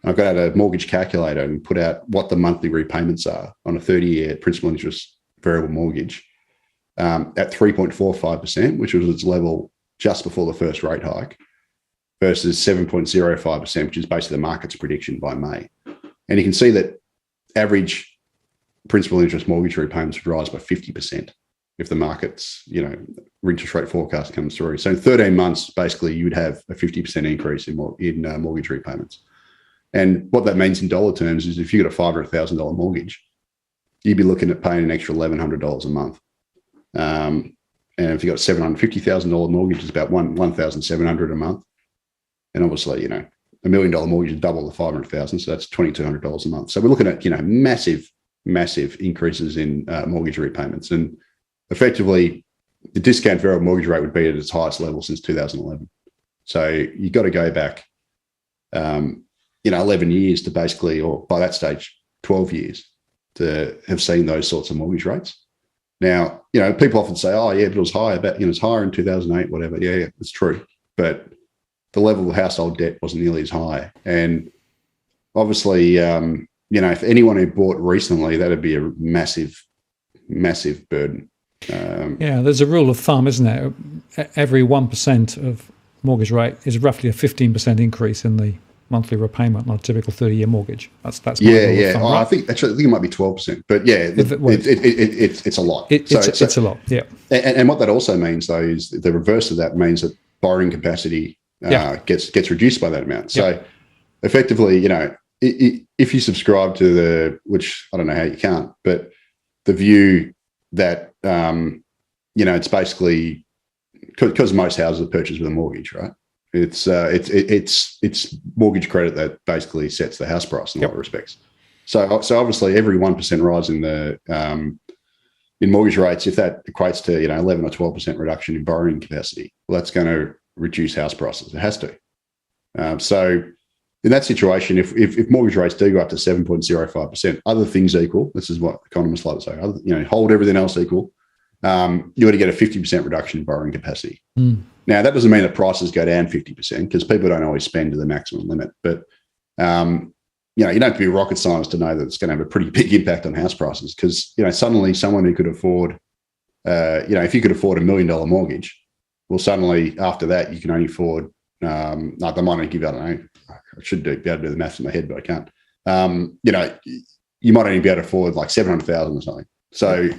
Speaker 2: I've got out a mortgage calculator and put out what the monthly repayments are on a 30-year principal interest variable mortgage at 3.45%, which was its level just before the first rate hike, versus 7.05%, which is basically the market's prediction by May. And you can see that average principal interest mortgage repayments would rise by 50% if the market's, interest rate forecast comes through. So in 13 months, basically, you would have a 50% increase in mortgage repayments. And what that means in dollar terms is if you got a $500,000 mortgage, you'd be looking at paying an extra $1,100 a month. And if you got a $750,000 mortgage, it's about $1,700 a month. And obviously, $1 million mortgage is double the $500,000, so that's $2,200 a month. So we're looking at, massive increases in mortgage repayments. And effectively, the discount variable mortgage rate would be at its highest level since 2011. So you've got to go back, 11 years to basically, or by that stage, 12 years to have seen those sorts of mortgage rates. Now, people often say, oh, yeah, but it was higher, but it's higher in 2008, whatever. Yeah, it's true. But the level of household debt wasn't nearly as high. And obviously, if anyone who bought recently, that'd be a massive, massive burden.
Speaker 1: There's a rule of thumb, isn't there? Every 1% of mortgage rate is roughly a 15% increase in the monthly repayment on a typical 30-year mortgage. That's my rule of thumb, right?
Speaker 2: I think it might be 12%, but yeah, it's a lot.
Speaker 1: It's a lot, yeah.
Speaker 2: And what that also means, though, is the reverse of that means that borrowing capacity gets reduced by that amount. So effectively, if you subscribe to which I don't know how you can't, but the view that it's basically because most houses are purchased with a mortgage, right? It's mortgage credit that basically sets the house price in a lot of respects. So obviously every 1% rise in the in mortgage rates, if that equates to 11 or 12% reduction in borrowing capacity, well, that's going to reduce house prices. It has to. So in that situation, if mortgage rates do go up to 7.05%, other things equal, this is what economists like to say, hold everything else equal, you're going to get a 50% reduction in borrowing capacity. Now, that doesn't mean that prices go down 50% because people don't always spend to the maximum limit. But, you don't have to be a rocket scientist to know that it's going to have a pretty big impact on house prices because, suddenly someone who could afford, if you could afford $1 million mortgage, well, suddenly after that, you can only afford, they might only give, I don't know, I should be able to do the maths in my head, but I can't. You might only be able to afford like $700,000 or something. So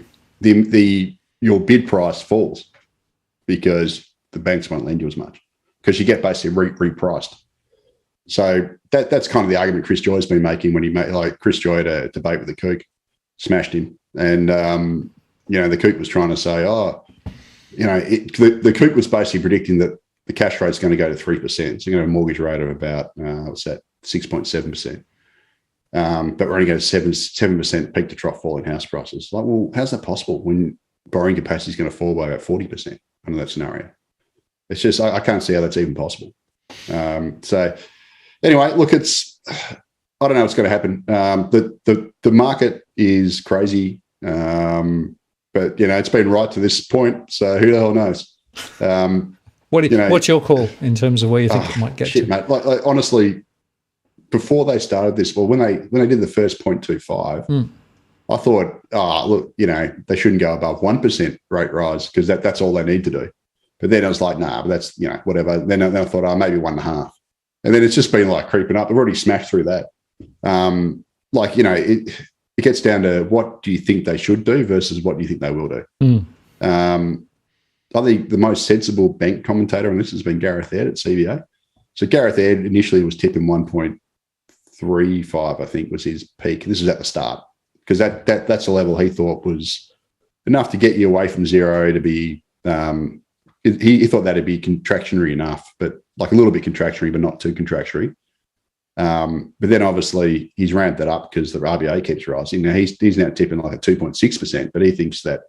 Speaker 2: your bid price falls because the banks won't lend you as much because you get basically repriced. So that's kind of the argument Chris Joy's been making when he made, like Chris Joy had a debate with the Kook, smashed him. And, the Kook was trying to say, the Kook was basically predicting that the cash rate is going to go to 3%. So you're going to have a mortgage rate of about, 6.7%. But we're only going to 7% peak to trough fall in house prices. Like, well, how's that possible when borrowing capacity is going to fall by about 40% under that scenario? It's just, I can't see how that's even possible. So anyway, look, I don't know what's going to happen. The market is crazy, but it's been right to this point. So who the hell knows?
Speaker 1: What's your call in terms of where you think it might get to?
Speaker 2: Mate. Like, honestly, before they started this, when they did the first 0.25, I thought, look, they shouldn't go above 1% rate rise because that's all they need to do. But then I was like, nah, but that's, whatever. Then I thought, maybe 1.5. And then it's just been like creeping up. They've already smashed through that. It gets down to what do you think they should do versus what do you think they will do. I think the most sensible bank commentator on this has been Gareth Ed at CBA. So Gareth Ed initially was tipping 1.35, I think, was his peak. This was at the start because that's a level he thought was enough to get you away from zero to be. He thought that'd be contractionary enough, but like a little bit contractionary, but not too contractionary. But then obviously he's ramped that up because the RBA keeps rising. Now he's now tipping like a 2.6%, but he thinks that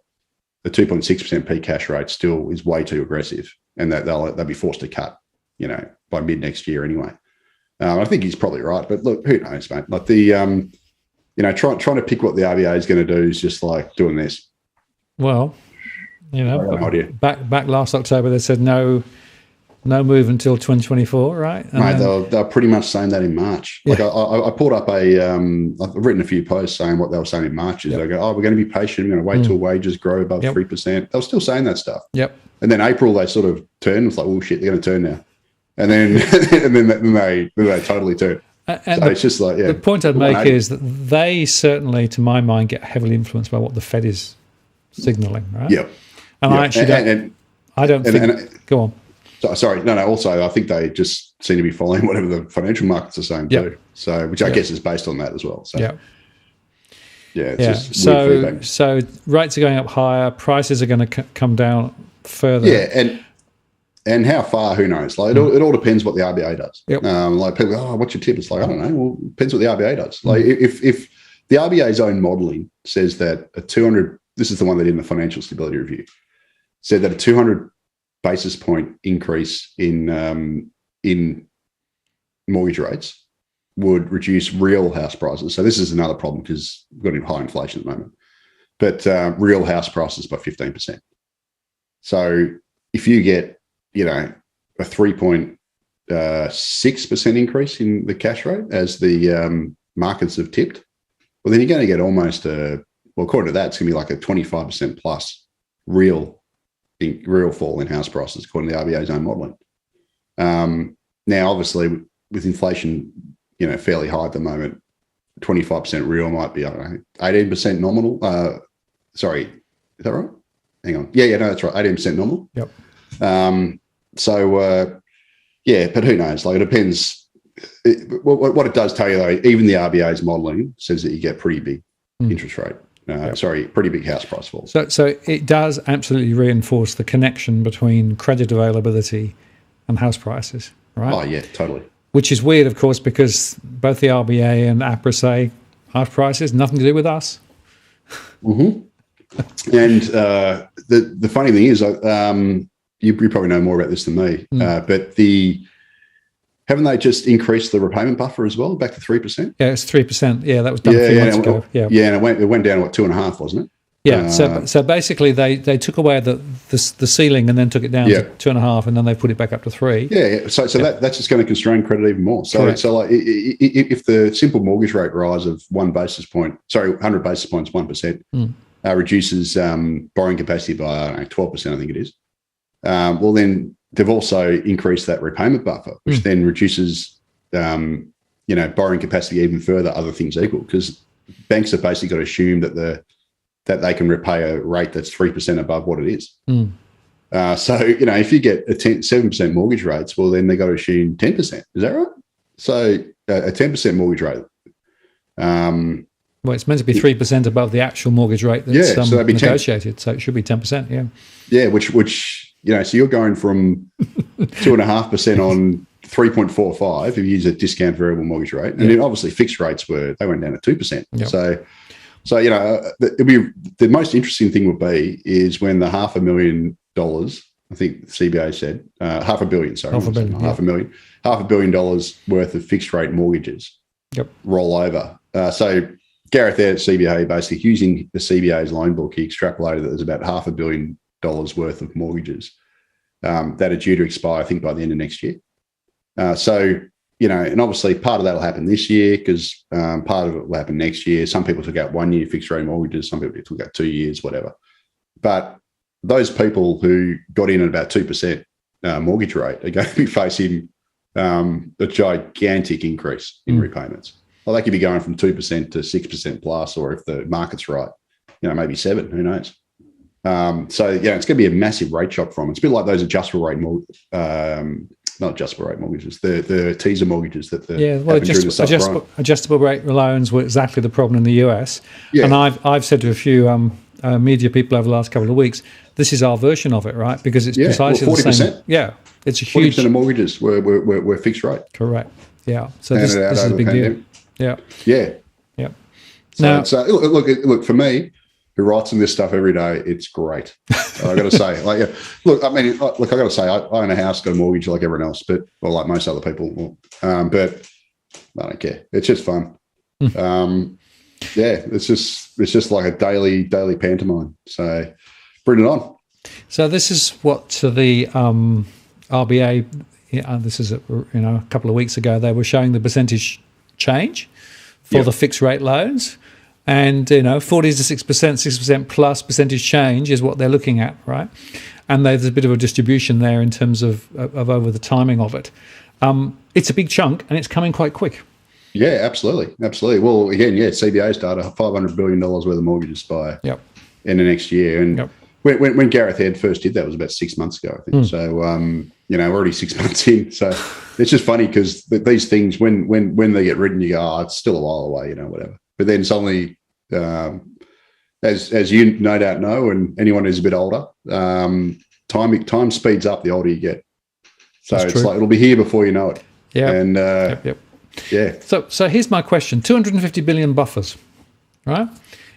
Speaker 2: the 2.6% peak cash rate still is way too aggressive, and that they'll be forced to cut, by mid next year anyway. I think he's probably right, but look, who knows, mate? Like trying to pick what the RBA is going to do is just like doing this.
Speaker 1: Well, back last October they said no move until 2024, right? And
Speaker 2: mate, they're pretty much saying that in March. Yeah. Like I pulled up I've written a few posts saying what they were saying in March is they go, we're going to be patient, we're going to wait till wages grow above 3%. They were still saying that stuff.
Speaker 1: Yep.
Speaker 2: And then April they sort of turned. It's like, oh shit, they're going to turn now. And then they totally turn.
Speaker 1: And
Speaker 2: so it's just like,
Speaker 1: the point I'd make is that they certainly, to my mind, get heavily influenced by what the Fed is signalling, right?
Speaker 2: Yeah.
Speaker 1: And I actually don't think. Go on.
Speaker 2: Sorry, no. Also, I think they just seem to be following whatever the financial markets are saying too. So, which I guess is based on that as well. So, just
Speaker 1: so rates are going up higher, prices are going to come down further.
Speaker 2: Yeah, and how far? Who knows? Like it all depends what the RBA does.
Speaker 1: Yep.
Speaker 2: Like people, what's your tip? It's like I don't know. Well, it depends what the RBA does. Like if the RBA's own modelling says that a 200, this is the one that in the Financial Stability Review said that a 200 basis point increase in mortgage rates would reduce real house prices. So this is another problem because we've got high inflation at the moment, but real house prices by 15%. So if you get a 3.6% increase in the cash rate as the markets have tipped, well, then you're going to get almost according to that, it's going to be like a 25% plus real fall in house prices, according to the RBA's own modelling. Now, obviously, with inflation, fairly high at the moment, 25% real might be, 18% nominal. Sorry, is that right? Hang on. Yeah, no, that's right. 18% nominal.
Speaker 1: Yep.
Speaker 2: But who knows? Like, it depends. What it does tell you, though, even the RBA's modelling says that you get pretty big interest rate. Pretty big house price fall.
Speaker 1: So it does absolutely reinforce the connection between credit availability and house prices, right?
Speaker 2: Oh, yeah, totally.
Speaker 1: Which is weird, of course, because both the RBA and APRA say house prices, nothing to do with us.
Speaker 2: Mm-hmm. And the funny thing is, you probably know more about this than me, but haven't they just increased the repayment buffer as well, back to 3%?
Speaker 1: Yeah, it's 3%. Yeah, that was done a few months ago. Yeah,
Speaker 2: and it went down to 2.5%, wasn't it?
Speaker 1: Yeah. So basically, they took away the ceiling and then took it down to 2.5%, and then they put it back up to 3%.
Speaker 2: Yeah. So that's just going to constrain credit even more. So like if the simple mortgage rate rise of 100 basis points, 1% reduces borrowing capacity by 12%, I think it is. Well, then they've also increased that repayment buffer, which then reduces, borrowing capacity even further, other things equal, because banks have basically got to assume that they can repay a rate that's 3% above what it is. So, if you get 7% mortgage rates, well, then they got to assume 10%. Is that right? So a 10% mortgage rate.
Speaker 1: Well, it's meant to be 3% above the actual mortgage rate that's so that'd be negotiated. 10. So it should be 10%, yeah. Yeah,
Speaker 2: which so you're going from 2.5% on 3.45 if you use a discount variable mortgage rate. And then obviously fixed rates went down to 2%. Yep. So it'll be, the most interesting thing would be is when the $500,000, I think the CBA said, $500 million, sorry. $500 million worth of fixed rate mortgages roll over. So Gareth there at CBA, basically using the CBA's loan book, he extrapolated that there's about $500 million worth of mortgages that are due to expire, I think, by the end of next year. And obviously part of that will happen this year because part of it will happen next year. Some people took out 1 year fixed rate mortgages, some people took out 2 years, whatever. But those people who got in at about 2% mortgage rate are going to be facing a gigantic increase in repayments. Well, they could be going from 2% to 6% plus, or if the market's right, maybe 7%, who knows? It's going to be a massive rate shock from it. It's a bit like those adjustable rate not adjustable rate mortgages, the teaser mortgages that
Speaker 1: adjustable rate loans were exactly the problem in the US. Yeah. And I've said to a few media people over the last couple of weeks, this is our version of it, right? Because it's precisely 40%. The same. Yeah, it's a huge
Speaker 2: 40% of mortgages were fixed rate.
Speaker 1: Correct. Yeah. So this is a big deal. Yeah.
Speaker 2: Yeah.
Speaker 1: Yeah.
Speaker 2: So look for me, who writes them this stuff every day. It's great. I got to say, like, yeah, look, I mean, look, I got to say, I own a house, got a mortgage like everyone else, but like most other people. But I don't care. It's just fun. Yeah, it's just like a daily pantomime. So bring it on.
Speaker 1: So this is what the RBA. This is a couple of weeks ago. They were showing the percentage change for the fixed rate loans, and 40 to 6% plus percentage change is what they're looking at, right? And there's a bit of a distribution there in terms of over the timing of it. It's a big chunk, and it's coming quite quick.
Speaker 2: Yeah, absolutely. Well, again, CBA's data, $500 billion worth of mortgages by in the next year. And when Gareth Ed first did that, it was about 6 months ago, I think. So, already 6 months in. So it's just funny because these things, when they get written, you go, oh, it's still a while away, whatever. But then suddenly, as you no doubt know, and anyone who's a bit older, time speeds up the older you get. So That's true. Like it'll be here before you know it.
Speaker 1: Yeah.
Speaker 2: And yeah.
Speaker 1: So here's my question: 250 billion buffers, right?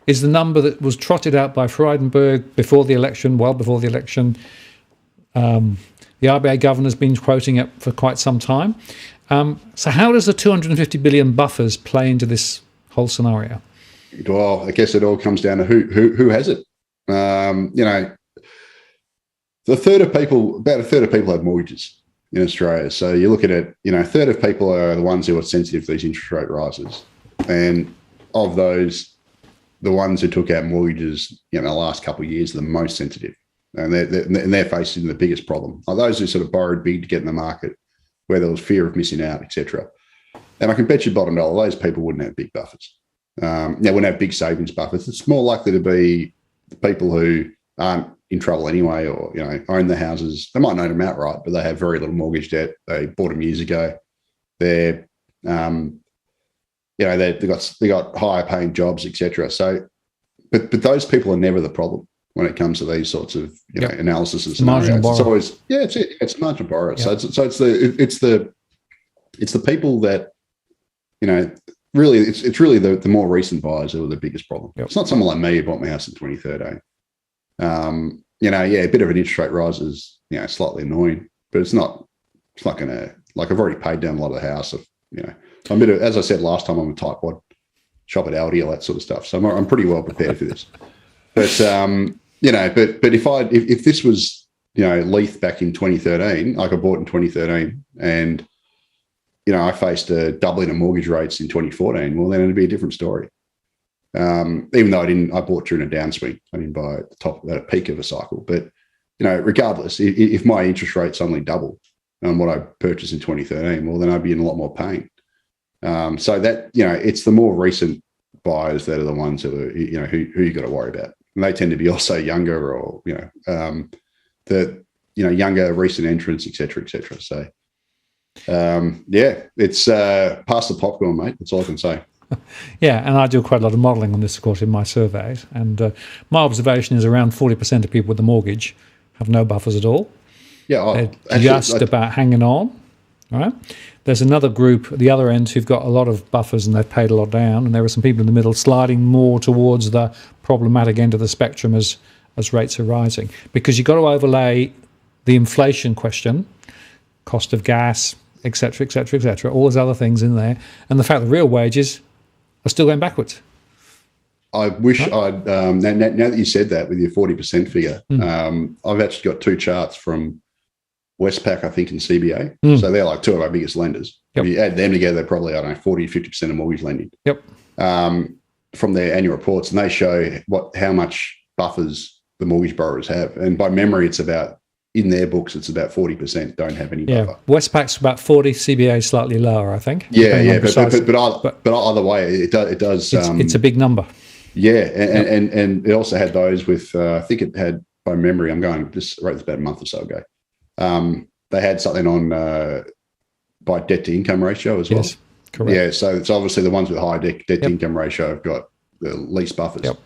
Speaker 1: Is the number that was trotted out by Frydenberg before the election, well before the election. The RBA governor's been quoting it for quite some time. So how does the 250 billion buffers play into this whole scenario?
Speaker 2: Well, I guess it all comes down to who has it. About a third of people have mortgages in Australia. So you look at it, a third of people are the ones who are sensitive to these interest rate rises. And of those, the ones who took out mortgages in the last couple of years are the most sensitive. And they're facing the biggest problem. Like those who sort of borrowed big to get in the market, where there was fear of missing out, etc. And I can bet you bottom dollar, those people wouldn't have big buffers. Wouldn't have big savings buffers. It's more likely to be the people who aren't in trouble anyway, or own the houses. They might own them outright, but they have very little mortgage debt. They bought them years ago. They're they got higher paying jobs, etc. So, but those people are never the problem when it comes to these sorts of analysis and scenarios. It's always it's a marginal borrower. Yep. So it's the people that really it's really the more recent buyers who are the biggest problem. Yep. It's not someone like me who bought my house in 2013. A bit of an interest rate rise is slightly annoying, but it's not going to, like, I've already paid down a lot of the house. I'm a bit of, as I said last time, I'm a tightwad, shop at Aldi, all that sort of stuff. So I'm pretty well prepared for this. But but if this was Leith back in 2013, like I bought in 2013, and I faced a doubling of mortgage rates in 2014, well, then it'd be a different story. Even though I bought during a downswing. I didn't buy at the top, at a peak of a cycle. But, regardless, if my interest rate suddenly doubled on what I purchased in 2013, well, then I'd be in a lot more pain. So that, it's the more recent buyers that are the ones who are, who you got to worry about. And they tend to be also younger, or, younger recent entrants, et cetera, et cetera. So, it's pass the popcorn, mate. That's all I can say.
Speaker 1: Yeah, and I do quite a lot of modelling on this, of course, in my surveys. And my observation is around 40% of people with a mortgage have no buffers at all.
Speaker 2: Yeah,
Speaker 1: they're just about hanging on. All right. There's another group at the other end who've got a lot of buffers and they've paid a lot down. And there are some people in the middle sliding more towards the problematic end of the spectrum as rates are rising. Because you've got to overlay the inflation question, cost of gas, et cetera, all those other things in there, and the fact that real wages are still going backwards.
Speaker 2: I wish I'd, now that you said that with your 40% figure, I've actually got two charts from Westpac, I think, and CBA. So they're like two of our biggest lenders. Yep. If you add them together, they're probably, 40, 50% of mortgage lending.
Speaker 1: Yep.
Speaker 2: From their annual reports, and they show how much buffers the mortgage borrowers have. And by memory, it's about, in their books, it's about 40% don't have any buffer.
Speaker 1: Westpac's about 40, CBA is slightly lower, I think.
Speaker 2: Yeah. But either way, it does.
Speaker 1: It's a big number.
Speaker 2: Yeah, and it also had those with, I think it had, by memory, I wrote this about a month or so ago. They had something on by debt to income ratio as well. Yes, correct. Yeah, so it's obviously the ones with high debt to income ratio have got the least buffers. Yep,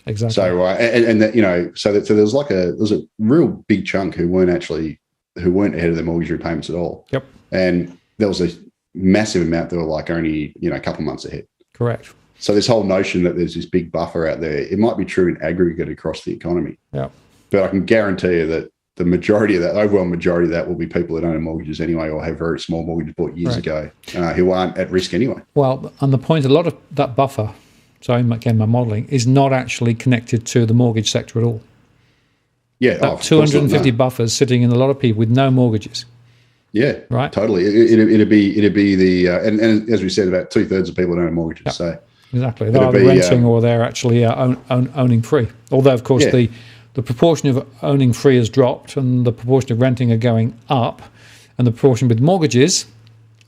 Speaker 2: exactly. So and that, so there's a real big chunk who weren't ahead of their mortgage repayments at all.
Speaker 1: Yep.
Speaker 2: And there was a massive amount that were like only a couple months ahead.
Speaker 1: Correct.
Speaker 2: So this whole notion that there's this big buffer out there, it might be true in aggregate across the economy.
Speaker 1: Yeah.
Speaker 2: But I can guarantee you that the majority of that, overwhelming majority of that, will be people that don't have mortgages anyway, or have very small mortgages bought years ago, who aren't at risk anyway.
Speaker 1: Well, and the point, a lot of that buffer, so again, my modelling, is not actually connected to the mortgage sector at all.
Speaker 2: Yeah.
Speaker 1: That 250 buffers sitting in a lot of people with no mortgages.
Speaker 2: Yeah,
Speaker 1: right.
Speaker 2: Totally. It'd be the and as we said, about 2/3 of people don't have mortgages. Yep. So
Speaker 1: exactly, they're either renting or they're actually owning free. Although, of course, the proportion of owning free has dropped, and the proportion of renting are going up, and the proportion with mortgages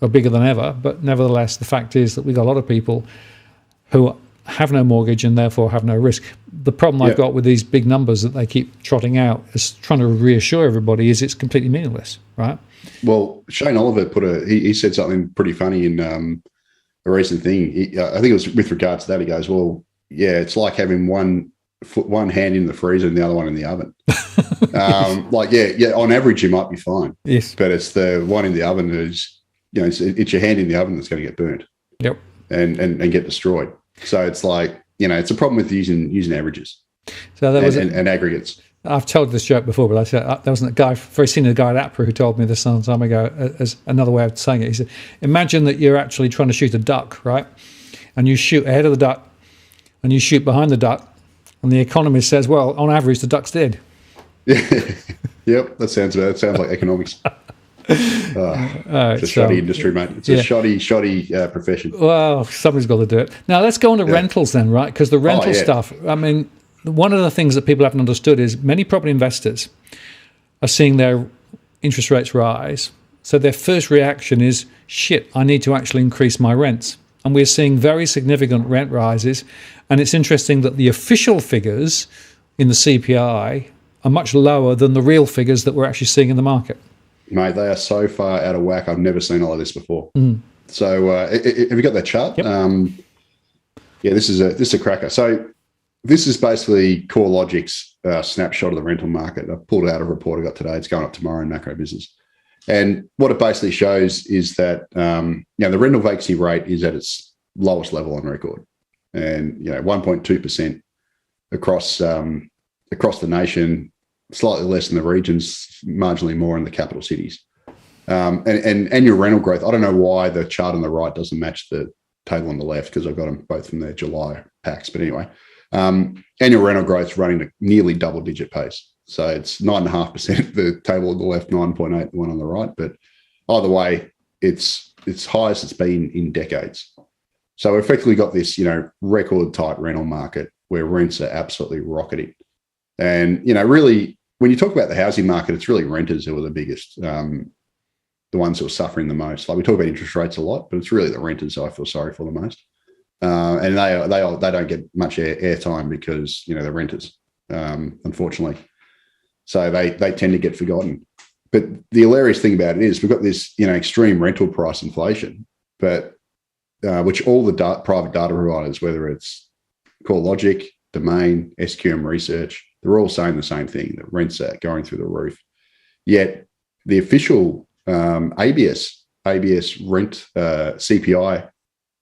Speaker 1: are bigger than ever. But nevertheless, the fact is that we've got a lot of people who have no mortgage and therefore have no risk. The problem I've got with these big numbers that they keep trotting out is trying to reassure everybody is it's completely meaningless, right?
Speaker 2: Well, Shane Oliver he said something pretty funny in a recent thing. I think it was with regards to that. He goes, well, yeah, it's like having one hand in the freezer and the other one in the oven. On average, you might be fine.
Speaker 1: Yes.
Speaker 2: But it's the one in the oven who's, it's your hand in the oven that's going to get burnt.
Speaker 1: Yep.
Speaker 2: And get destroyed. So it's like, it's a problem with using averages.
Speaker 1: So that was
Speaker 2: and aggregates.
Speaker 1: I've told this joke before, but I said there was a guy, very senior guy at APRA, who told me this some time ago as another way of saying it. He said, imagine that you're actually trying to shoot a duck, right? And you shoot ahead of the duck and you shoot behind the duck. And the economist says, well, on average, the duck's dead.
Speaker 2: Yep, that sounds like economics. It's a shoddy industry, mate. It's a shoddy profession.
Speaker 1: Well, somebody's got to do it. Now, let's go on to rentals then, right? Because the rental stuff, I mean, one of the things that people haven't understood is many property investors are seeing their interest rates rise. So their first reaction is, shit, I need to actually increase my rents. And we're seeing very significant rent rises. And it's interesting that the official figures in the CPI are much lower than the real figures that we're actually seeing in the market.
Speaker 2: Mate, they are so far out of whack. I've never seen all of this before. So have you got that chart?
Speaker 1: Yep.
Speaker 2: This is a cracker. So this is basically CoreLogic's snapshot of the rental market. I pulled out a report I got today. It's going up tomorrow in MacroBusiness. And what it basically shows is that the rental vacancy rate is at its lowest level on record, and 1.2% across the nation, slightly less in the regions, marginally more in the capital cities. And annual rental growth. I don't know why the chart on the right doesn't match the table on the left, because I've got them both from their July packs. But anyway, annual rental growth running at nearly double-digit pace. So it's 9.5%, the table on the left, 9.8, the one on the right. But either way, it's high as it's been in decades. So we've effectively got this, record tight rental market where rents are absolutely rocketing. And, really, when you talk about the housing market, it's really renters who are the biggest, the ones who are suffering the most. Like, we talk about interest rates a lot, but it's really the renters I feel sorry for the most. And they don't get much airtime because, they're renters, unfortunately. So they tend to get forgotten. But the hilarious thing about it is we've got this, extreme rental price inflation, but which all the private data providers, whether it's CoreLogic, Domain, SQM Research, they're all saying the same thing, that rents are going through the roof. Yet the official ABS rent, CPI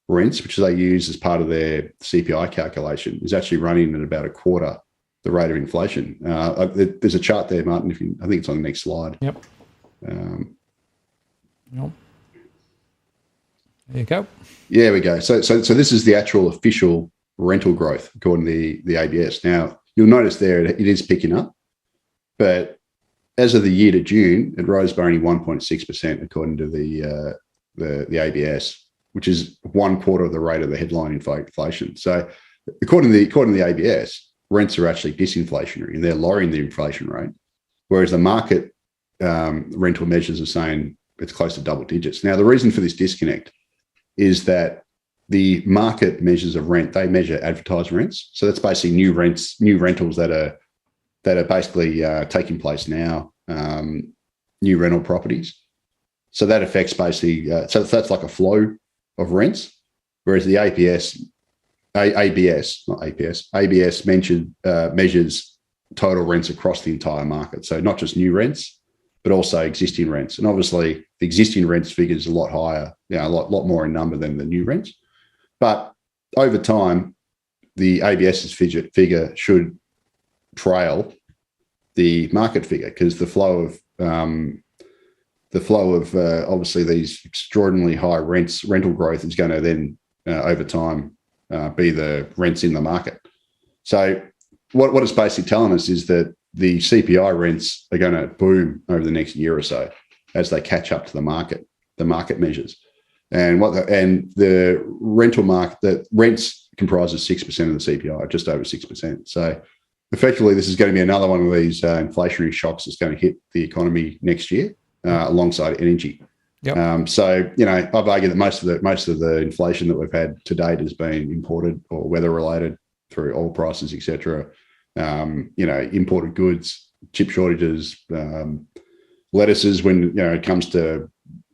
Speaker 2: rents, which they use as part of their CPI calculation, is actually running at about a quarter the rate of inflation. There's a chart there, Martin. I think it's on the next slide.
Speaker 1: Yep. There you go.
Speaker 2: Yeah, we go. So this is the actual official rental growth according to the ABS. Now, you'll notice there it is picking up, but as of the year to June, it rose by only 1.6% according to the ABS, which is 1/4 of the rate of the headline inflation. So according to the ABS, rents are actually disinflationary and they're lowering the inflation rate, whereas the market rental measures are saying it's close to double digits. Now, the reason for this disconnect is that the market measures of rent, they measure advertised rents. So that's basically new rentals that are basically taking place now, new rental properties. So that affects basically, so that's like a flow of rents, whereas the ABS measures total rents across the entire market. So not just new rents, but also existing rents. And obviously the existing rents figure is a lot higher, a lot more in number than the new rents. But over time, the ABS's figure should trail the market figure, because the flow of obviously these extraordinarily high rental growth is going to then over time be the rents in the market. So what it's basically telling us is that the CPI rents are going to boom over the next year or so as they catch up to the market measures. And the rental market, the rents comprises 6% of the CPI, just over 6%. So effectively, this is going to be another one of these inflationary shocks that's going to hit the economy next year, alongside energy.
Speaker 1: Yep.
Speaker 2: So, I've argued that most of the inflation that we've had to date has been imported or weather related through oil prices, etc. Imported goods, chip shortages, lettuces when it comes to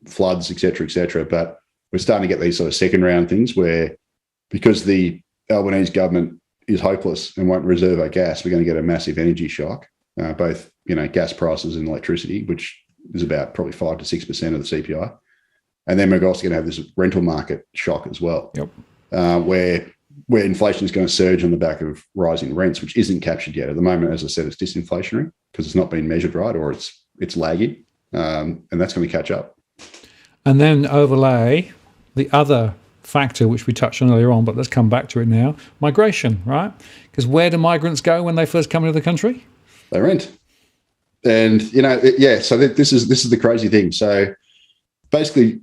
Speaker 2: floods, etc. But we're starting to get these sort of second round things where, because the Albanese government is hopeless and won't reserve our gas, we're going to get a massive energy shock, both gas prices and electricity, which is about probably 5 to 6% of the CPI. And then we're also going to have this rental market shock as well, where inflation is going to surge on the back of rising rents, which isn't captured yet. At the moment, as I said, it's disinflationary because it's not been measured right, or it's lagging, and that's going to catch up.
Speaker 1: And then overlay the other factor, which we touched on earlier on, but let's come back to it now: migration, right? Because where do migrants go when they first come into the country?
Speaker 2: They rent. And so this is the crazy thing. So basically,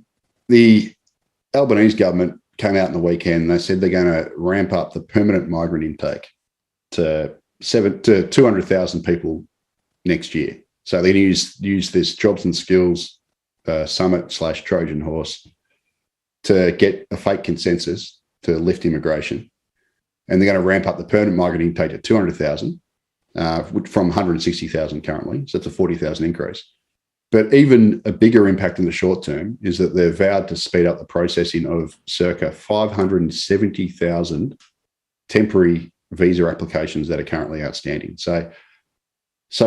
Speaker 2: the Albanese government came out in the weekend. They said they're going to ramp up the permanent migrant intake to 200,000 people next year. So they're going to use this jobs and skills summit / Trojan horse to get a fake consensus to lift immigration, and they're going to ramp up the permanent migrant intake to 200,000. From 160,000 currently, so it's a 40,000 increase. But even a bigger impact in the short term is that they've vowed to speed up the processing of circa 570,000 temporary visa applications that are currently outstanding. So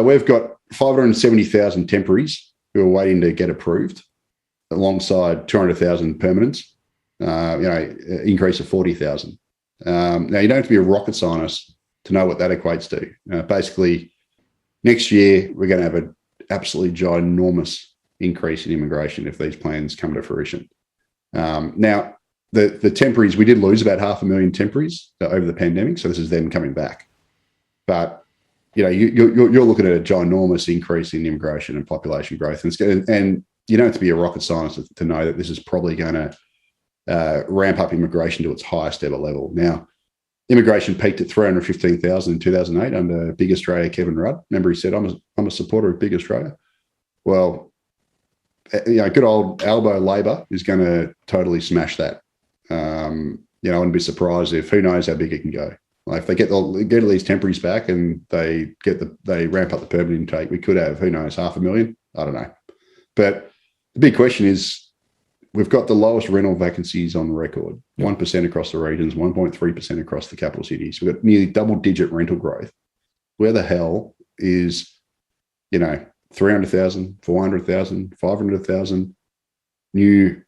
Speaker 2: we've got 570,000 temporaries who are waiting to get approved, alongside 200,000 permanents, increase of 40,000. Now, you don't have to be a rocket scientist to know what that equates to. Basically, next year, we're going to have an absolutely ginormous increase in immigration if these plans come to fruition. Now, the temporaries, we did lose about 500,000 temporaries over the pandemic, so this is them coming back. But, you're looking at a ginormous increase in immigration and population growth. And you don't have to be a rocket scientist to know that this is probably going to ramp up immigration to its highest ever level. Now, immigration peaked at 315,000 in 2008 under Big Australia Kevin Rudd. Remember, he said, I'm a supporter of Big Australia. Well, good old Albo Labor is going to totally smash that. I wouldn't be surprised if, who knows how big it can go. Like, if they get all these temporaries back and they ramp up the permanent intake, we could have, who knows, 500,000. I don't know. But the big question is, we've got the lowest rental vacancies on record, 1% across the regions, 1.3% across the capital cities. We've got nearly double-digit rental growth. Where the hell is, 300,000, 400,000, 500,000 new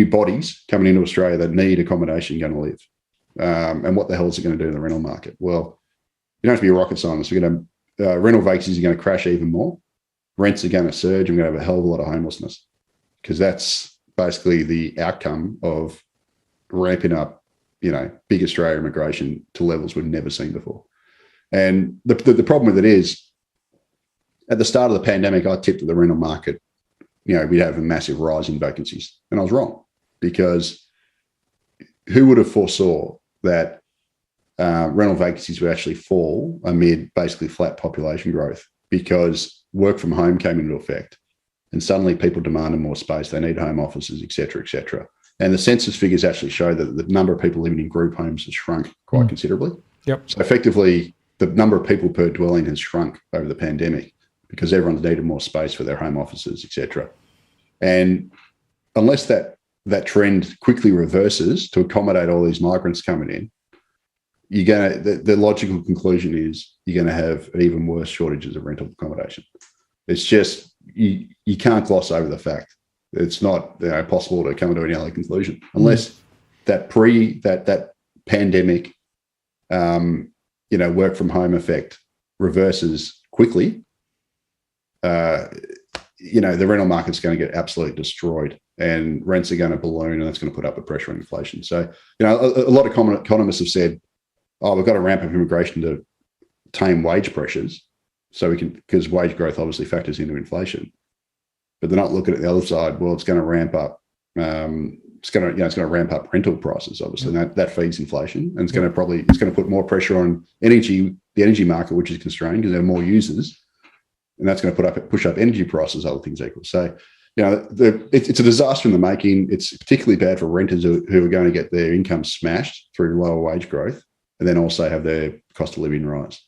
Speaker 2: bodies coming into Australia that need accommodation going to live? And what the hell is it going to do in the rental market? Well, you don't have to be a rocket scientist. Rental vacancies are going to crash even more. Rents are going to surge, and we're going to have a hell of a lot of homelessness, because that's basically the outcome of ramping up, Big Australia immigration to levels we've never seen before. And the problem with it is, at the start of the pandemic, I tipped that the rental market, we'd have a massive rise in vacancies. And I was wrong, because who would have foresaw that rental vacancies would actually fall amid basically flat population growth, because work from home came into effect. And suddenly people demanded more space. They need home offices, et cetera, et cetera. And the census figures actually show that the number of people living in group homes has shrunk quite considerably.
Speaker 1: Yep.
Speaker 2: So effectively, the number of people per dwelling has shrunk over the pandemic, because everyone's needed more space for their home offices, et cetera. And unless that trend quickly reverses to accommodate all these migrants coming in, the logical conclusion is you're going to have even worse shortages of rental accommodation. It's just, you can't gloss over the fact that it's not possible to come to any other conclusion unless that pandemic, work from home effect reverses quickly, the rental market's going to get absolutely destroyed, and rents are going to balloon, and that's going to put upward pressure on inflation. So, a lot of economists have said, "Oh, we've got to ramp up immigration to tame wage pressures, so we can, because wage growth obviously factors into inflation." But they're not looking at the other side. Well, it's going to ramp up. It's going to ramp up rental prices, obviously, and that feeds inflation, and it's going to put more pressure on the energy market, which is constrained because there are more users, and that's going to push up energy prices, other things equal. So, it's a disaster in the making. It's particularly bad for renters who are going to get their income smashed through lower wage growth, and then also have their cost of living rise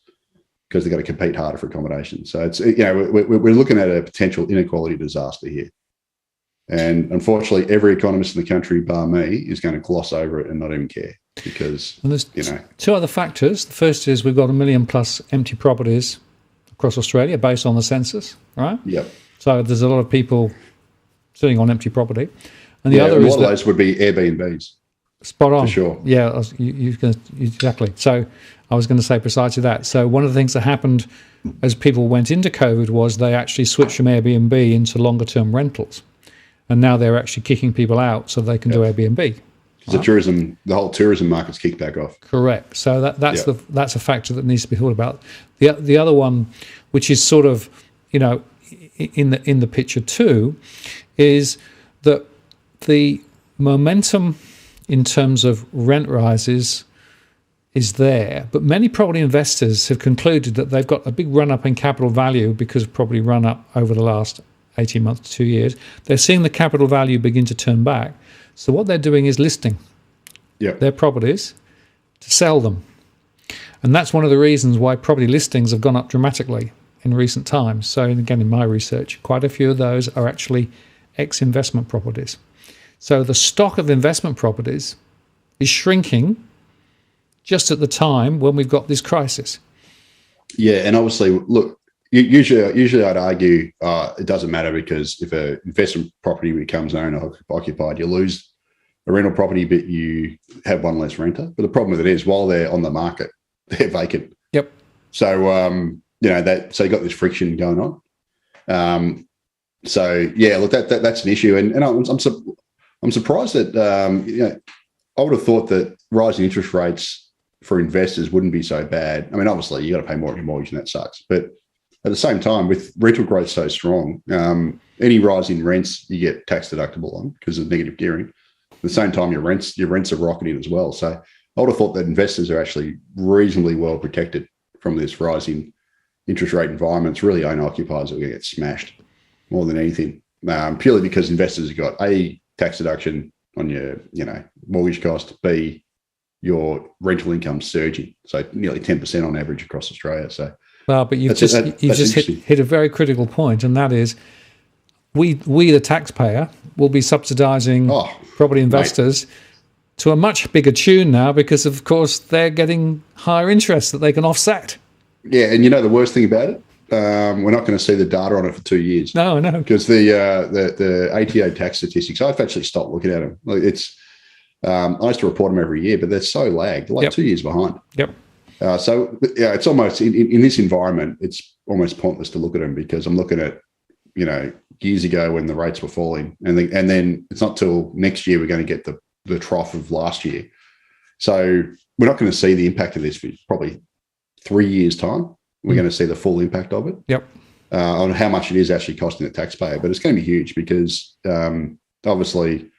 Speaker 2: because they've got to compete harder for accommodation. So it's we're looking at a potential inequality disaster here. And unfortunately, every economist in the country, bar me, is going to gloss over it and not even care because,
Speaker 1: there's two other factors. The first is we've got 1 million plus empty properties across Australia based on the census, right?
Speaker 2: Yep.
Speaker 1: So there's a lot of people sitting on empty property. And the
Speaker 2: other
Speaker 1: is
Speaker 2: a lot of those would be Airbnbs.
Speaker 1: Spot on.
Speaker 2: For sure.
Speaker 1: Yeah, exactly. So I was going to say precisely that. So one of the things that happened as people went into COVID was they actually switched from Airbnb into longer term rentals. And now they're actually kicking people out so they can do Airbnb.
Speaker 2: Because the whole tourism market's kicked back off.
Speaker 1: Correct. So that's a factor that needs to be thought about. The other one, which is sort of in the picture too, is that the momentum in terms of rent rises is there, but many property investors have concluded that they've got a big run up in capital value because of property run up over the last 18 months to 2 years. They're seeing the capital value begin to turn back. So what they're doing is listing their properties to sell them. And that's one of the reasons why property listings have gone up dramatically in recent times. So again, in my research, quite a few of those are actually ex-investment properties. So the stock of investment properties is shrinking just at the time when we've got this crisis. Yeah,
Speaker 2: and obviously, look, usually I'd argue it doesn't matter because if an investment property becomes owner-occupied, you lose a rental property, but you have one less renter. But the problem with it is while they're on the market, they're vacant.
Speaker 1: Yep.
Speaker 2: So, so you got this friction going on. Look, that's an issue. And I'm surprised that, I would have thought that rising interest rates for investors wouldn't be so bad. I mean, obviously you got to pay more on your mortgage and that sucks. But at the same time, with rental growth so strong, any rise in rents you get tax deductible on because of negative gearing. At the same time, your rents are rocketing as well. So I would have thought that investors are actually reasonably well protected from this rising interest rate environment. It's really owner-occupiers that are going to get smashed more than anything, purely because investors have got A, tax deduction on your mortgage cost, B, your rental income surging. So nearly 10% on average across Australia. So.
Speaker 1: Well, but you've just hit a very critical point, and that is we the taxpayer will be subsidising property investors to a much bigger tune now because, of course, they're getting higher interest that they can offset.
Speaker 2: Yeah, and the worst thing about it, we're not going to see the data on it for 2 years.
Speaker 1: No,
Speaker 2: because the ATO tax statistics, I've actually stopped looking at them. Like I used to report them every year, but they're so lagged, 2 years behind.
Speaker 1: Yep.
Speaker 2: It's almost in this environment, it's almost pointless to look at them because I'm looking at, years ago when the rates were falling, and then it's not till next year we're going to get the trough of last year. So we're not going to see the impact of this for probably 3 years' time. We're going to see the full impact of it.
Speaker 1: Yep.
Speaker 2: On how much it is actually costing the taxpayer, but it's going to be huge because obviously,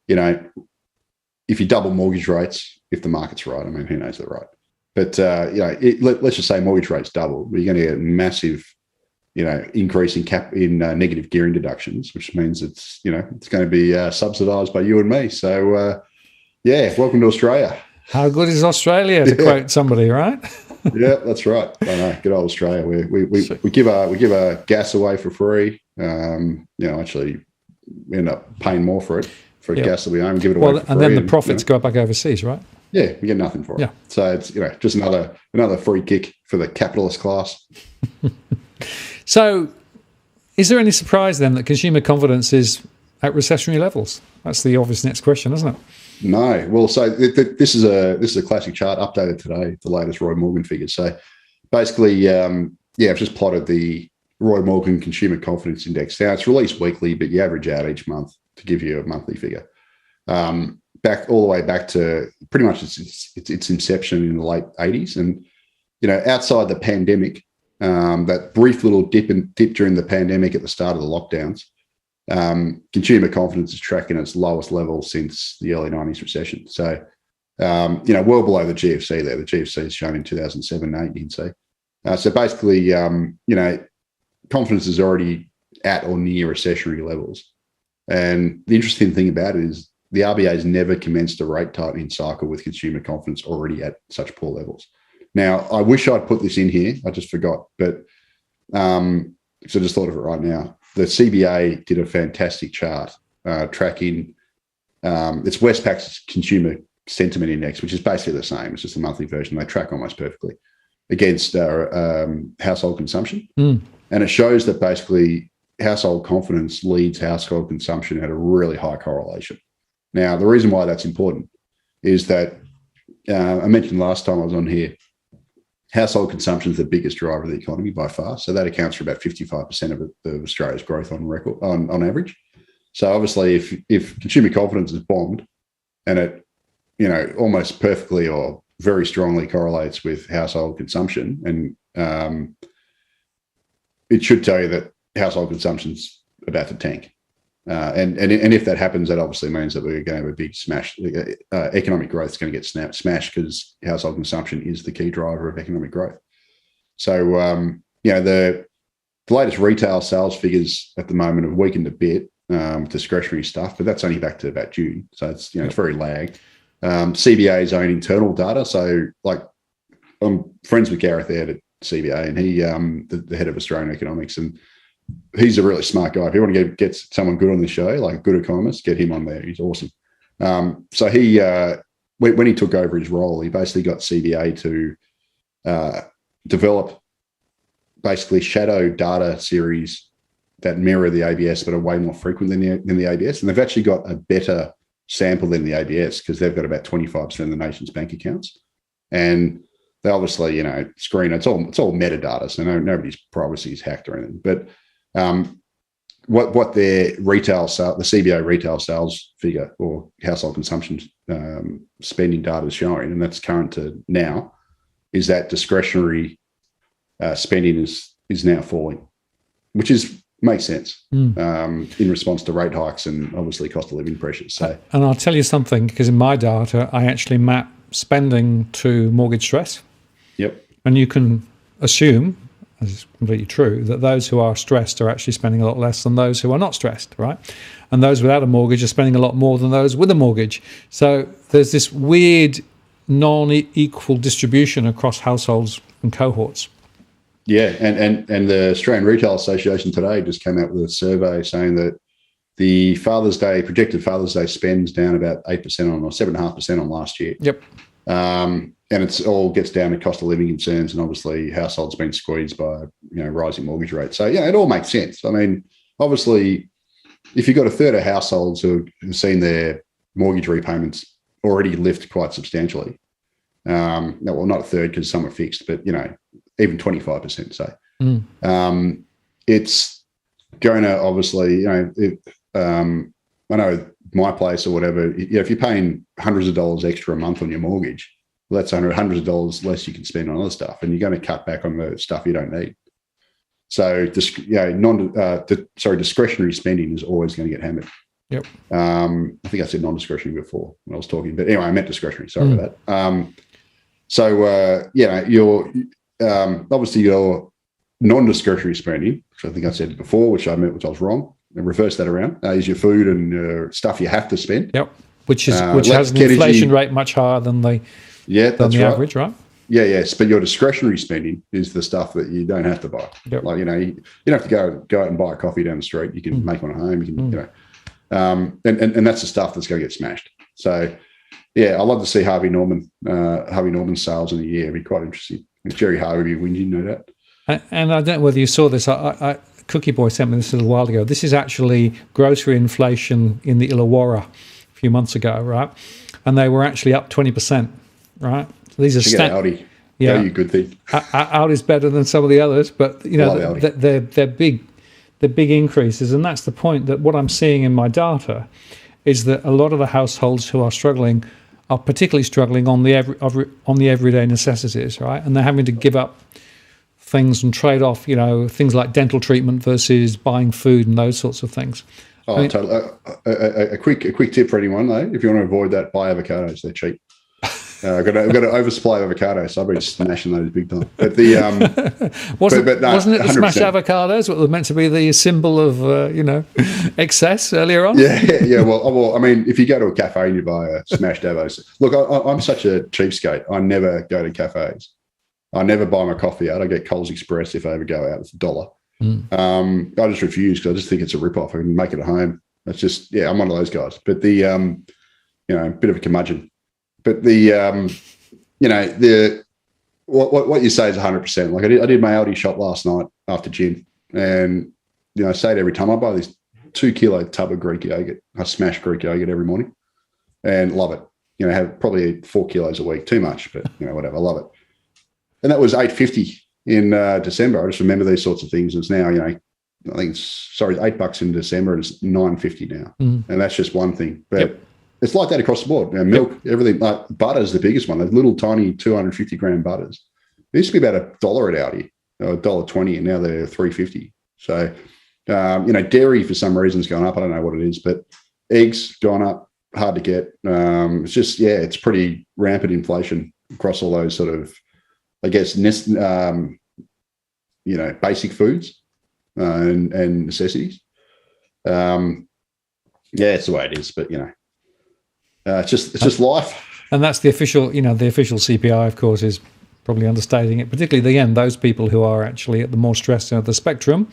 Speaker 2: if you double mortgage rates, if the market's right, I mean, who knows they're right. But, let's just say mortgage rates double. You're going to get a massive, increase in negative gearing deductions, which means it's going to be subsidised by you and me. So, welcome to Australia.
Speaker 1: How good is Australia, to quote somebody, right?
Speaker 2: Yeah, that's right. I know, good old Australia. We give our gas away for free. Actually, we end up paying more for it gas that we own. Give it away for free.
Speaker 1: And then the profits go back overseas, right?
Speaker 2: Yeah, we get nothing for it.
Speaker 1: Yeah.
Speaker 2: So it's just another free kick for the capitalist class.
Speaker 1: So, is there any surprise then that consumer confidence is at recessionary levels? That's the obvious next question, isn't it?
Speaker 2: No. Well, so this is a classic chart updated today, the latest Roy Morgan figures. So basically, I've just plotted the Roy Morgan Consumer Confidence Index. Now it's released weekly, but you average out each month to give you a monthly figure. Back all the way back to pretty much its inception in the late 80s, and outside the pandemic, that brief little dip during the pandemic at the start of the lockdowns, consumer confidence is tracking its lowest level since the early 90s recession. So, well below the GFC there. The GFC is shown in 2007 and 8, you can see. So basically, confidence is already at or near recessionary levels. And the interesting thing about it is the RBA has never commenced a rate tightening cycle with consumer confidence already at such poor levels. Now, I wish I'd put this in here. I just forgot, but so I just thought of it right now. The CBA did a fantastic chart tracking it's Westpac's Consumer Sentiment Index, which is basically the same. It's just a monthly version. They track almost perfectly against household consumption. And it shows that basically household confidence leads household consumption at a really high correlation. Now, the reason why that's important is that I mentioned last time I was on here, household consumption is the biggest driver of the economy by far. So that accounts for about 55% of Australia's growth on average. So obviously, if consumer confidence is bombed and it almost perfectly or very strongly correlates with household consumption, and it should tell you that household consumption's about to tank. And if that happens, that obviously means that we're going to have a big smash. Economic growth is going to get smashed because household consumption is the key driver of economic growth. So, the latest retail sales figures at the moment have weakened a bit, discretionary stuff, but that's only back to about June. So it's very lagged. CBA's own internal data. So, like, I'm friends with Gareth Aird at CBA, and he, the head of Australian economics, and he's a really smart guy. If you want to get someone good on the show, like a good economist, get him on there. He's awesome. So he, when he took over his role, he basically got CBA to develop basically shadow data series that mirror the ABS, but are way more frequent than the ABS. And they've actually got a better sample than the ABS because they've got about 25% of the nation's bank accounts. And they obviously, screen, it's all metadata, so nobody's privacy is hacked or anything. But what their retail sale, the CBA retail sales figure or household consumption spending data is showing, and that's current to now, is that discretionary spending is now falling, which makes sense in response to rate hikes and obviously cost of living pressures. So,
Speaker 1: and I'll tell you something, because in my data, I actually map spending to mortgage stress.
Speaker 2: Yep.
Speaker 1: And you can assume, as is completely true, that those who are stressed are actually spending a lot less than those who are not stressed, right? And those without a mortgage are spending a lot more than those with a mortgage. So there's this weird non-equal distribution across households and cohorts.
Speaker 2: Yeah, and the Australian Retail Association today just came out with a survey saying that the projected Father's Day spends down about 8% on, or 7.5% on last year.
Speaker 1: Yep.
Speaker 2: And it's all gets down to cost of living concerns, and obviously households been squeezed by rising mortgage rates. So it all makes sense. I mean, obviously, if you've got a third of households who have seen their mortgage repayments already lift quite substantially, well, not a third because some are fixed, but even 25%, say, it's going to obviously, I know my place or whatever, if you're paying hundreds of dollars extra a month on your mortgage, well, that's hundreds of dollars less you can spend on other stuff, and you're going to cut back on the stuff you don't need. So, discretionary spending is always going to get hammered.
Speaker 1: Yep.
Speaker 2: I think I said non-discretionary before when I was talking, but anyway, I meant discretionary. Sorry about that. Your obviously your non-discretionary spending, which I think I said before, which I was wrong. And reverse that around, is your food and stuff you have to spend.
Speaker 1: Yep. Which has an inflation rate much higher than the average, right?
Speaker 2: Yeah, yes. But your discretionary spending is the stuff that you don't have to buy.
Speaker 1: Yep.
Speaker 2: Like, you don't have to go out and buy a coffee down the street. You can make one at home. You can, and that's the stuff that's going to get smashed. So, yeah, I'd love to see Harvey Norman's sales in a year. It'd be quite interesting. If Jerry Harvey would be whinging, no doubt.
Speaker 1: And I don't know whether you saw this. Cookie Boy sent me this a little while ago. This is actually grocery inflation in the Illawarra a few months ago, right? And they were actually up 20%, right? So these are
Speaker 2: Aldi. Yeah, you good thing.
Speaker 1: Aldi's better than some of the others, but they're big increases, and that's the point. That what I'm seeing in my data is that a lot of the households who are struggling are particularly struggling on the everyday necessities, right? And they're having to give up things and trade off, things like dental treatment versus buying food and those sorts of things.
Speaker 2: Oh, totally. A quick tip for anyone though, if you want to avoid that, buy avocados. They're cheap. I've got an oversupply of avocados, so I've been smashing those big time. But wasn't it the smashed avocados what was meant to be the symbol of excess earlier on? Yeah. Well, I mean, if you go to a cafe and you buy a smashed avos, look, I'm such a cheapskate. I never go to cafes. I never buy my coffee out. I get Coles Express if I ever go out. It's $1. I just refuse because I just think it's a rip-off. I can make it at home. It's just, I'm one of those guys. But a bit of a curmudgeon. But what you say is 100%. Like I did my Aldi shop last night after gym, and I say it every time. I buy this 2 kilo tub of Greek yogurt. I smash Greek yogurt every morning, and love it. Have probably 4 kilos a week. Too much, but whatever. I love it. And that was $8.50 in December. I just remember these sorts of things. It's now I think it's $8 in December, and it's $9.50 now, and that's just one thing. But it's like that across the board. Milk, everything. Butter is the biggest one. Those little tiny 250 gram butters. It used to be about $1 at Aldi, or $1.20, and now they're $3.50. So, dairy for some reason has gone up. I don't know what it is, but eggs gone up, hard to get. It's just, it's pretty rampant inflation across all those sort of, I guess, basic foods and necessities. It's the way it is, but it's just life.
Speaker 1: And that's the official, the official CPI, of course, is probably understating it. Particularly, again, those people who are actually at the more stressed end of the spectrum,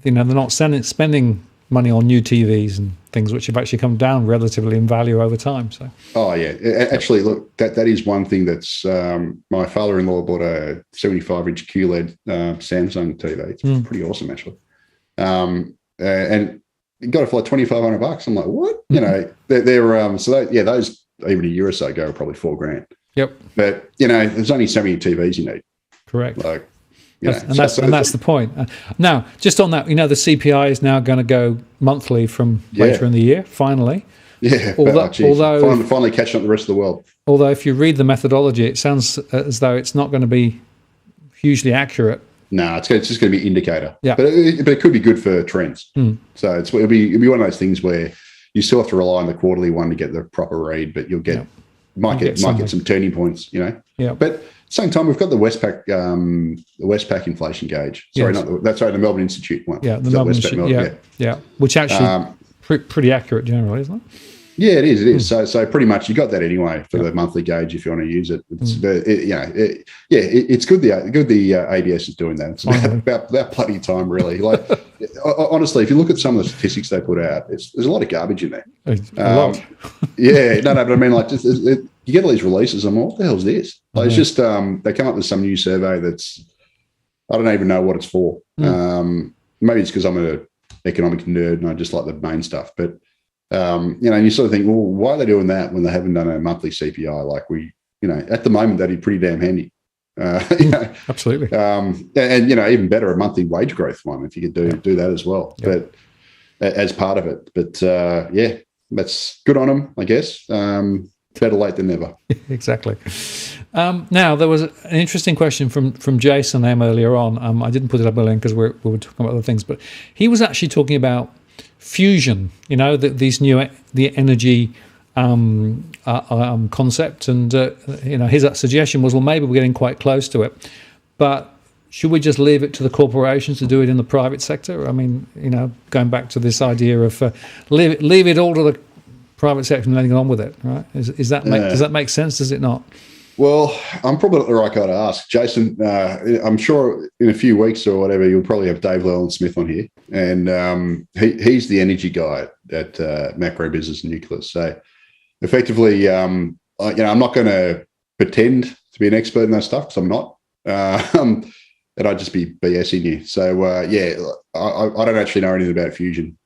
Speaker 1: they're not spending money on new TVs and things which have actually come down relatively in value over time. So.
Speaker 2: Oh yeah, actually, look, that is one thing that's my father-in-law bought a 75-inch QLED Samsung TV. It's pretty awesome, actually, and got it for like $2,500. I'm like, what? Those even a year or so ago were probably $4,000.
Speaker 1: Yep.
Speaker 2: But there's only so many TVs you need.
Speaker 1: Correct. Like, that's the point. Now, just on that, the CPI is now going to go monthly from later in the year. Finally.
Speaker 2: Yeah.
Speaker 1: Although
Speaker 2: finally catching up the rest of the world.
Speaker 1: Although, if you read the methodology, it sounds as though it's not going to be hugely accurate.
Speaker 2: No, it's just going to be indicator.
Speaker 1: Yeah.
Speaker 2: But it could be good for trends. So it'll be one of those things where you still have to rely on the quarterly one to get the proper read, but you'll get might get some turning points. Yeah. But at the same time, we've got the Westpac inflation gauge. Sorry, the Melbourne Institute one.
Speaker 1: Yeah, the Melbourne Institute. Yeah, which actually pretty accurate generally, isn't it?
Speaker 2: Yeah, it is. So pretty much you got that anyway for the monthly gauge if you want to use it. It's it's good. The ABS is doing that. It's about bloody time, really. Like honestly, if you look at some of the statistics they put out, there's a lot of garbage in there.
Speaker 1: A lot.
Speaker 2: But I mean, like, you get all these releases. I'm like, what the hell's this? Like, it's just they come up with some new survey that's I don't even know what it's for. Maybe it's because I'm an economic nerd and I just like the main stuff, but. And you sort of think, well, why are they doing that when they haven't done a monthly CPI? Like at the moment, that'd be pretty damn handy.
Speaker 1: Absolutely.
Speaker 2: And even better, a monthly wage growth one if you could do that as well. But as part of it, but that's good on them, I guess. Better late than never.
Speaker 1: Exactly. Now there was an interesting question from Jason M earlier on. I didn't put it up earlier because we were talking about other things, but he was actually talking about fusion, the energy concept, and his suggestion was, well, maybe we're getting quite close to it, but should we just leave it to the corporations to do it in the private sector? I mean, going back to this idea of leave it all to the private sector and letting on with it, right? Does that make sense? Does it not?
Speaker 2: Well, I'm probably not the right guy to ask. Jason, I'm sure in a few weeks or whatever, you'll probably have Dave Llewellyn-Smith on here. And he's the energy guy at MacroBusiness and Nucleus. So effectively, I'm not going to pretend to be an expert in that stuff because I'm not. and I'd just be BSing you. So I don't actually know anything about fusion.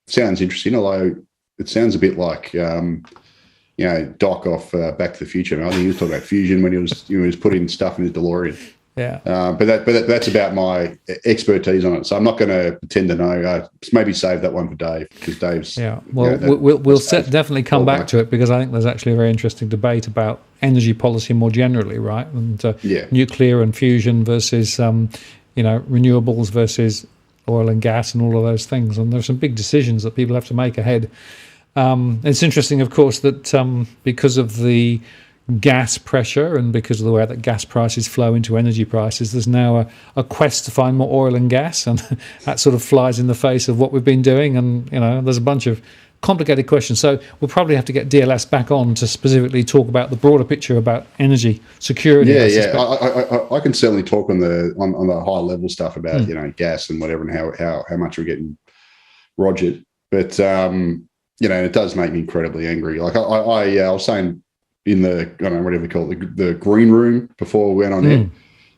Speaker 2: Sounds interesting, although it sounds a bit like Doc off Back to the Future. I think he was talking about fusion when he was putting stuff in his DeLorean.
Speaker 1: Yeah.
Speaker 2: But that's about my expertise on it. So I'm not going to pretend to know. Maybe save that one for Dave, because Dave's.
Speaker 1: Yeah. Well, we'll definitely come back to it, because I think there's actually a very interesting debate about energy policy more generally, right? And nuclear and fusion versus renewables versus oil and gas and all of those things. And there's some big decisions that people have to make ahead. It's interesting, of course, that because of the gas pressure and because of the way that gas prices flow into energy prices, there's now a quest to find more oil and gas, and that sort of flies in the face of what we've been doing. And there's a bunch of complicated questions. So we'll probably have to get DLS back on to specifically talk about the broader picture about energy security.
Speaker 2: I can certainly talk on the high level stuff about gas and whatever, and how much we're getting rogered. But it does make me incredibly angry. Like I was saying in the, I don't know, whatever they call it, the green room before we went on air.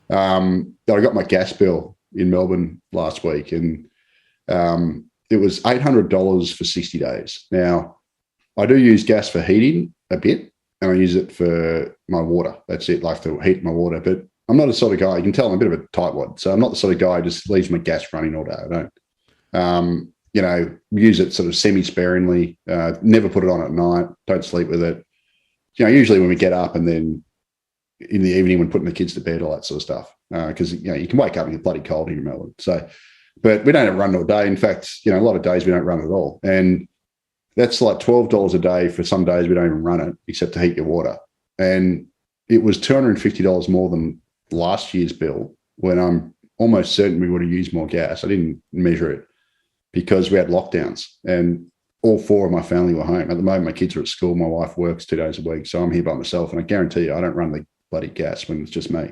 Speaker 2: I got my gas bill in Melbourne last week, and it was $800 for 60 days. Now, I do use gas for heating a bit, and I use it for my water. That's it, like to heat my water. But I'm not the sort of guy, you can tell I'm a bit of a tightwad. So I'm not the sort of guy who just leaves my gas running all day. I don't. Use it sort of semi-sparingly, never put it on at night, don't sleep with it. Usually when we get up and then in the evening when putting the kids to bed, all that sort of stuff, because, you can wake up and you're bloody cold here in Melbourne. So, but we don't run all day. In fact, a lot of days we don't run at all. And that's like $12 a day for some days we don't even run it, except to heat your water. And it was $250 more than last year's bill, when I'm almost certain we would have used more gas. I didn't measure it because we had lockdowns, and all four of my family were home. At the moment, my kids are at school. My wife works 2 days a week, so I'm here by myself. And I guarantee you, I don't run the bloody gas when it's just me,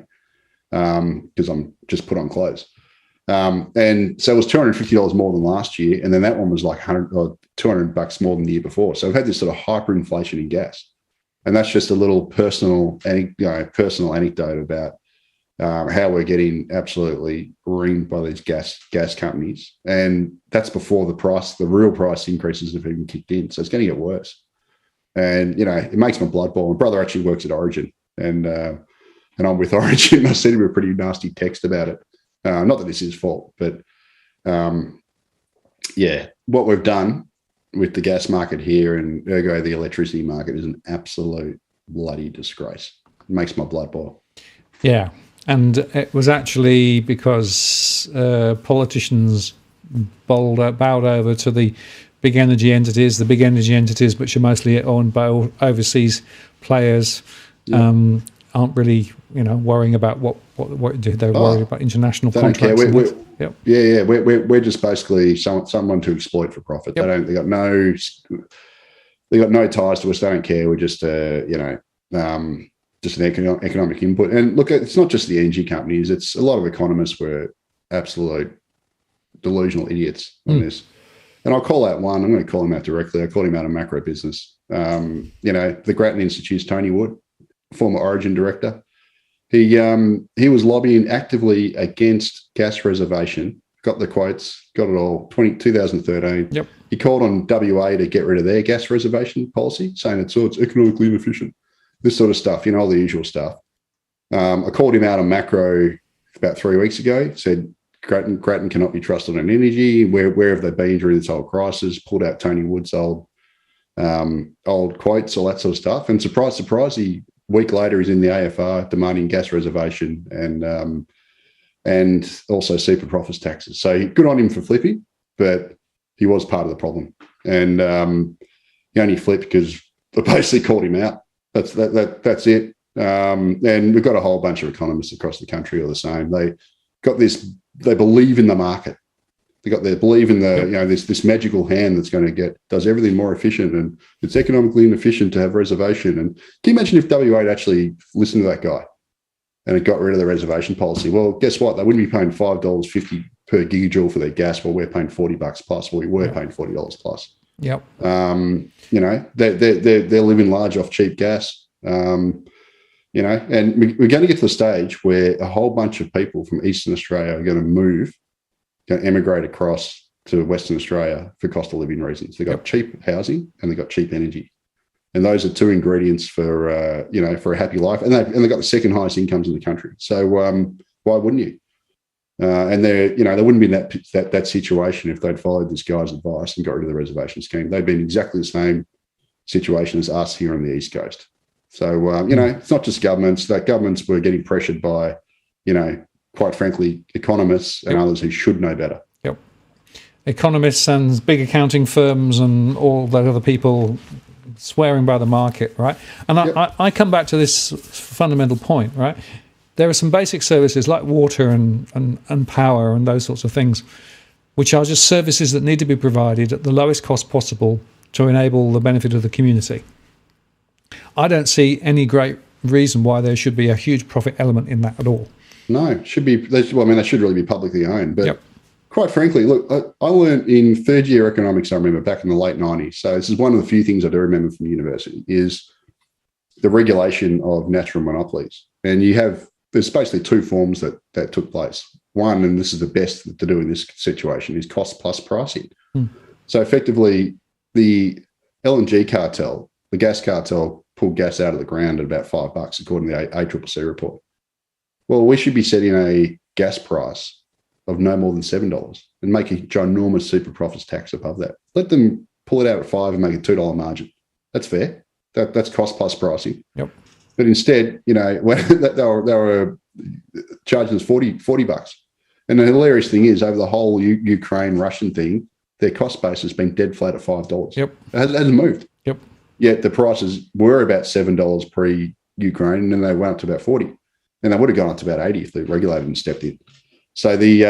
Speaker 2: because I'm just put on clothes. And so it was $250 more than last year, and then that one was like $100 or $200 more than the year before. So we've had this sort of hyperinflation in gas, and that's just a little personal anecdote about how we're getting absolutely reamed by these gas companies. And that's before the real price increases have even kicked in. So it's going to get worse. And, it makes my blood boil. My brother actually works at Origin, and I'm with Origin. I sent him a pretty nasty text about it. Not that it's his fault, but what we've done with the gas market here, and ergo the electricity market, is an absolute bloody disgrace. It makes my blood boil.
Speaker 1: Yeah. And it was actually because politicians bowed over to the big energy entities, which are mostly owned by overseas players, aren't really, worrying about what they're worried about international contracts.
Speaker 2: We're just basically someone to exploit for profit. Yep. They got no ties to us. They don't care. We're just just an economic input. And look, it's not just the energy companies. It's a lot of economists were absolute delusional idiots on this. And I'll call out one. I'm going to call him out directly. I called him out on MacroBusiness. The Grattan Institute's Tony Wood, former Origin director. He was lobbying actively against gas reservation. Got the quotes, got it all. 2013. Yep. He called on WA to get rid of their gas reservation policy, saying it's economically inefficient. This sort of stuff, all the usual stuff. I called him out on Macro about 3 weeks ago, said Grattan cannot be trusted on energy. Where have they been during this whole crisis? Pulled out Tony Wood's old quotes, all that sort of stuff. And surprise, a week later he's in the AFR demanding gas reservation and also super profits taxes. So good on him for flipping, but he was part of the problem. And he only flipped because I basically called him out. That's it. And we've got a whole bunch of economists across the country who are the same. They got this. They believe in the market. They believe in the this magical hand that's going to does everything more efficient, and it's economically inefficient to have reservation. And can you imagine if WA had actually listened to that guy and it got rid of the reservation policy? Well, guess what? They wouldn't be paying $5.50 per gigajoule for their gas, while we're paying $40 plus. Well, we were paying $40 plus.
Speaker 1: Yep.
Speaker 2: They're living large off cheap gas. And we're going to get to the stage where a whole bunch of people from Eastern Australia are going to emigrate across to Western Australia for cost of living reasons. They've got cheap housing and they've got cheap energy. And those are two ingredients for, for a happy life. And they've got the second highest incomes in the country. So why wouldn't you? And they wouldn't be in that situation if they'd followed this guy's advice and got rid of the reservation scheme. They'd be in exactly the same situation as us here on the East Coast. So, it's not just governments. That governments were getting pressured by, quite frankly, economists and others who should know better.
Speaker 1: Yep. Economists and big accounting firms and all the other people swearing by the market, right? And I come back to this fundamental point, right? There are some basic services like water and power and those sorts of things, which are just services that need to be provided at the lowest cost possible to enable the benefit of the community. I don't see any great reason why there should be a huge profit element in that at all.
Speaker 2: No, it should be. They should really be publicly owned. But quite frankly, look, I learned in third year economics, I remember back in the late 90s. So this is one of the few things I do remember from university is the regulation of natural monopolies. And there's basically two forms that took place. One, and this is the best to do in this situation, is cost plus pricing. So effectively, the LNG cartel, the gas cartel, pulled gas out of the ground at about $5, according to the ACCC report. Well, we should be setting a gas price of no more than $7 and make a ginormous super profits tax above that. Let them pull it out at $5 and make a $2 margin. That's fair. That's cost plus pricing.
Speaker 1: Yep.
Speaker 2: But instead, when they were charging us $40. And the hilarious thing is, over the whole Ukraine-Russian thing, their cost base has been dead flat at $5.
Speaker 1: Yep.
Speaker 2: It hasn't moved.
Speaker 1: Yep.
Speaker 2: Yet the prices were about $7 pre-Ukraine, and then they went up to about $40. And they would have gone up to about $80 if the regulator hadn't stepped in. So the,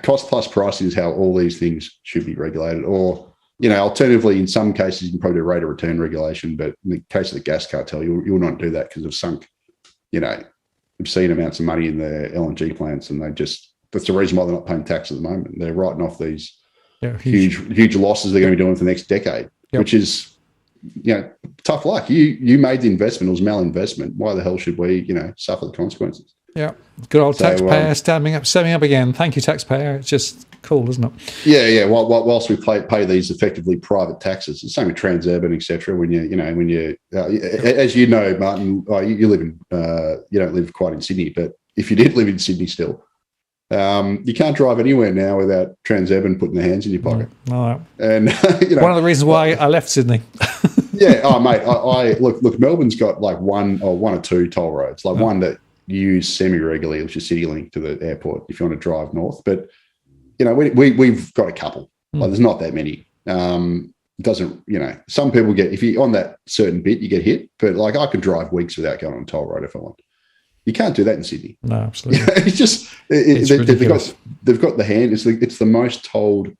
Speaker 2: cost plus pricing is how all these things should be regulated. Or, alternatively, in some cases, you can probably do rate of return regulation, but in the case of the gas cartel, you'll not do that because they've sunk, obscene amounts of money in their LNG plants, and that's the reason why they're not paying tax at the moment. They're writing off these huge losses they're going to be doing for the next decade, which is, tough luck. You made the investment; it was malinvestment. Why the hell should we, suffer the consequences?
Speaker 1: Yeah, good old taxpayer standing up again. Thank you, taxpayer. It's just cool, isn't it?
Speaker 2: Yeah. Whilst we pay these effectively private taxes, the same with Transurban, etc. When you as you know, Martin, you live in you don't live quite in Sydney, but if you did live in Sydney still, you can't drive anywhere now without Transurban putting their hands in your pocket.
Speaker 1: No.
Speaker 2: And
Speaker 1: one of the reasons why I left Sydney.
Speaker 2: Yeah. Oh, mate. I look. Melbourne's got like one or two toll roads. Like one that you use semi-regularly, which is CityLink to the airport if you want to drive north. But we've got a couple. Like there's not that many. Doesn't some people get, if you're on that certain bit, you get hit. But like I could drive weeks without going on a toll road if I want. You can't do that in Sydney.
Speaker 1: No, absolutely.
Speaker 2: It's just they've got the hand. It's the most tolled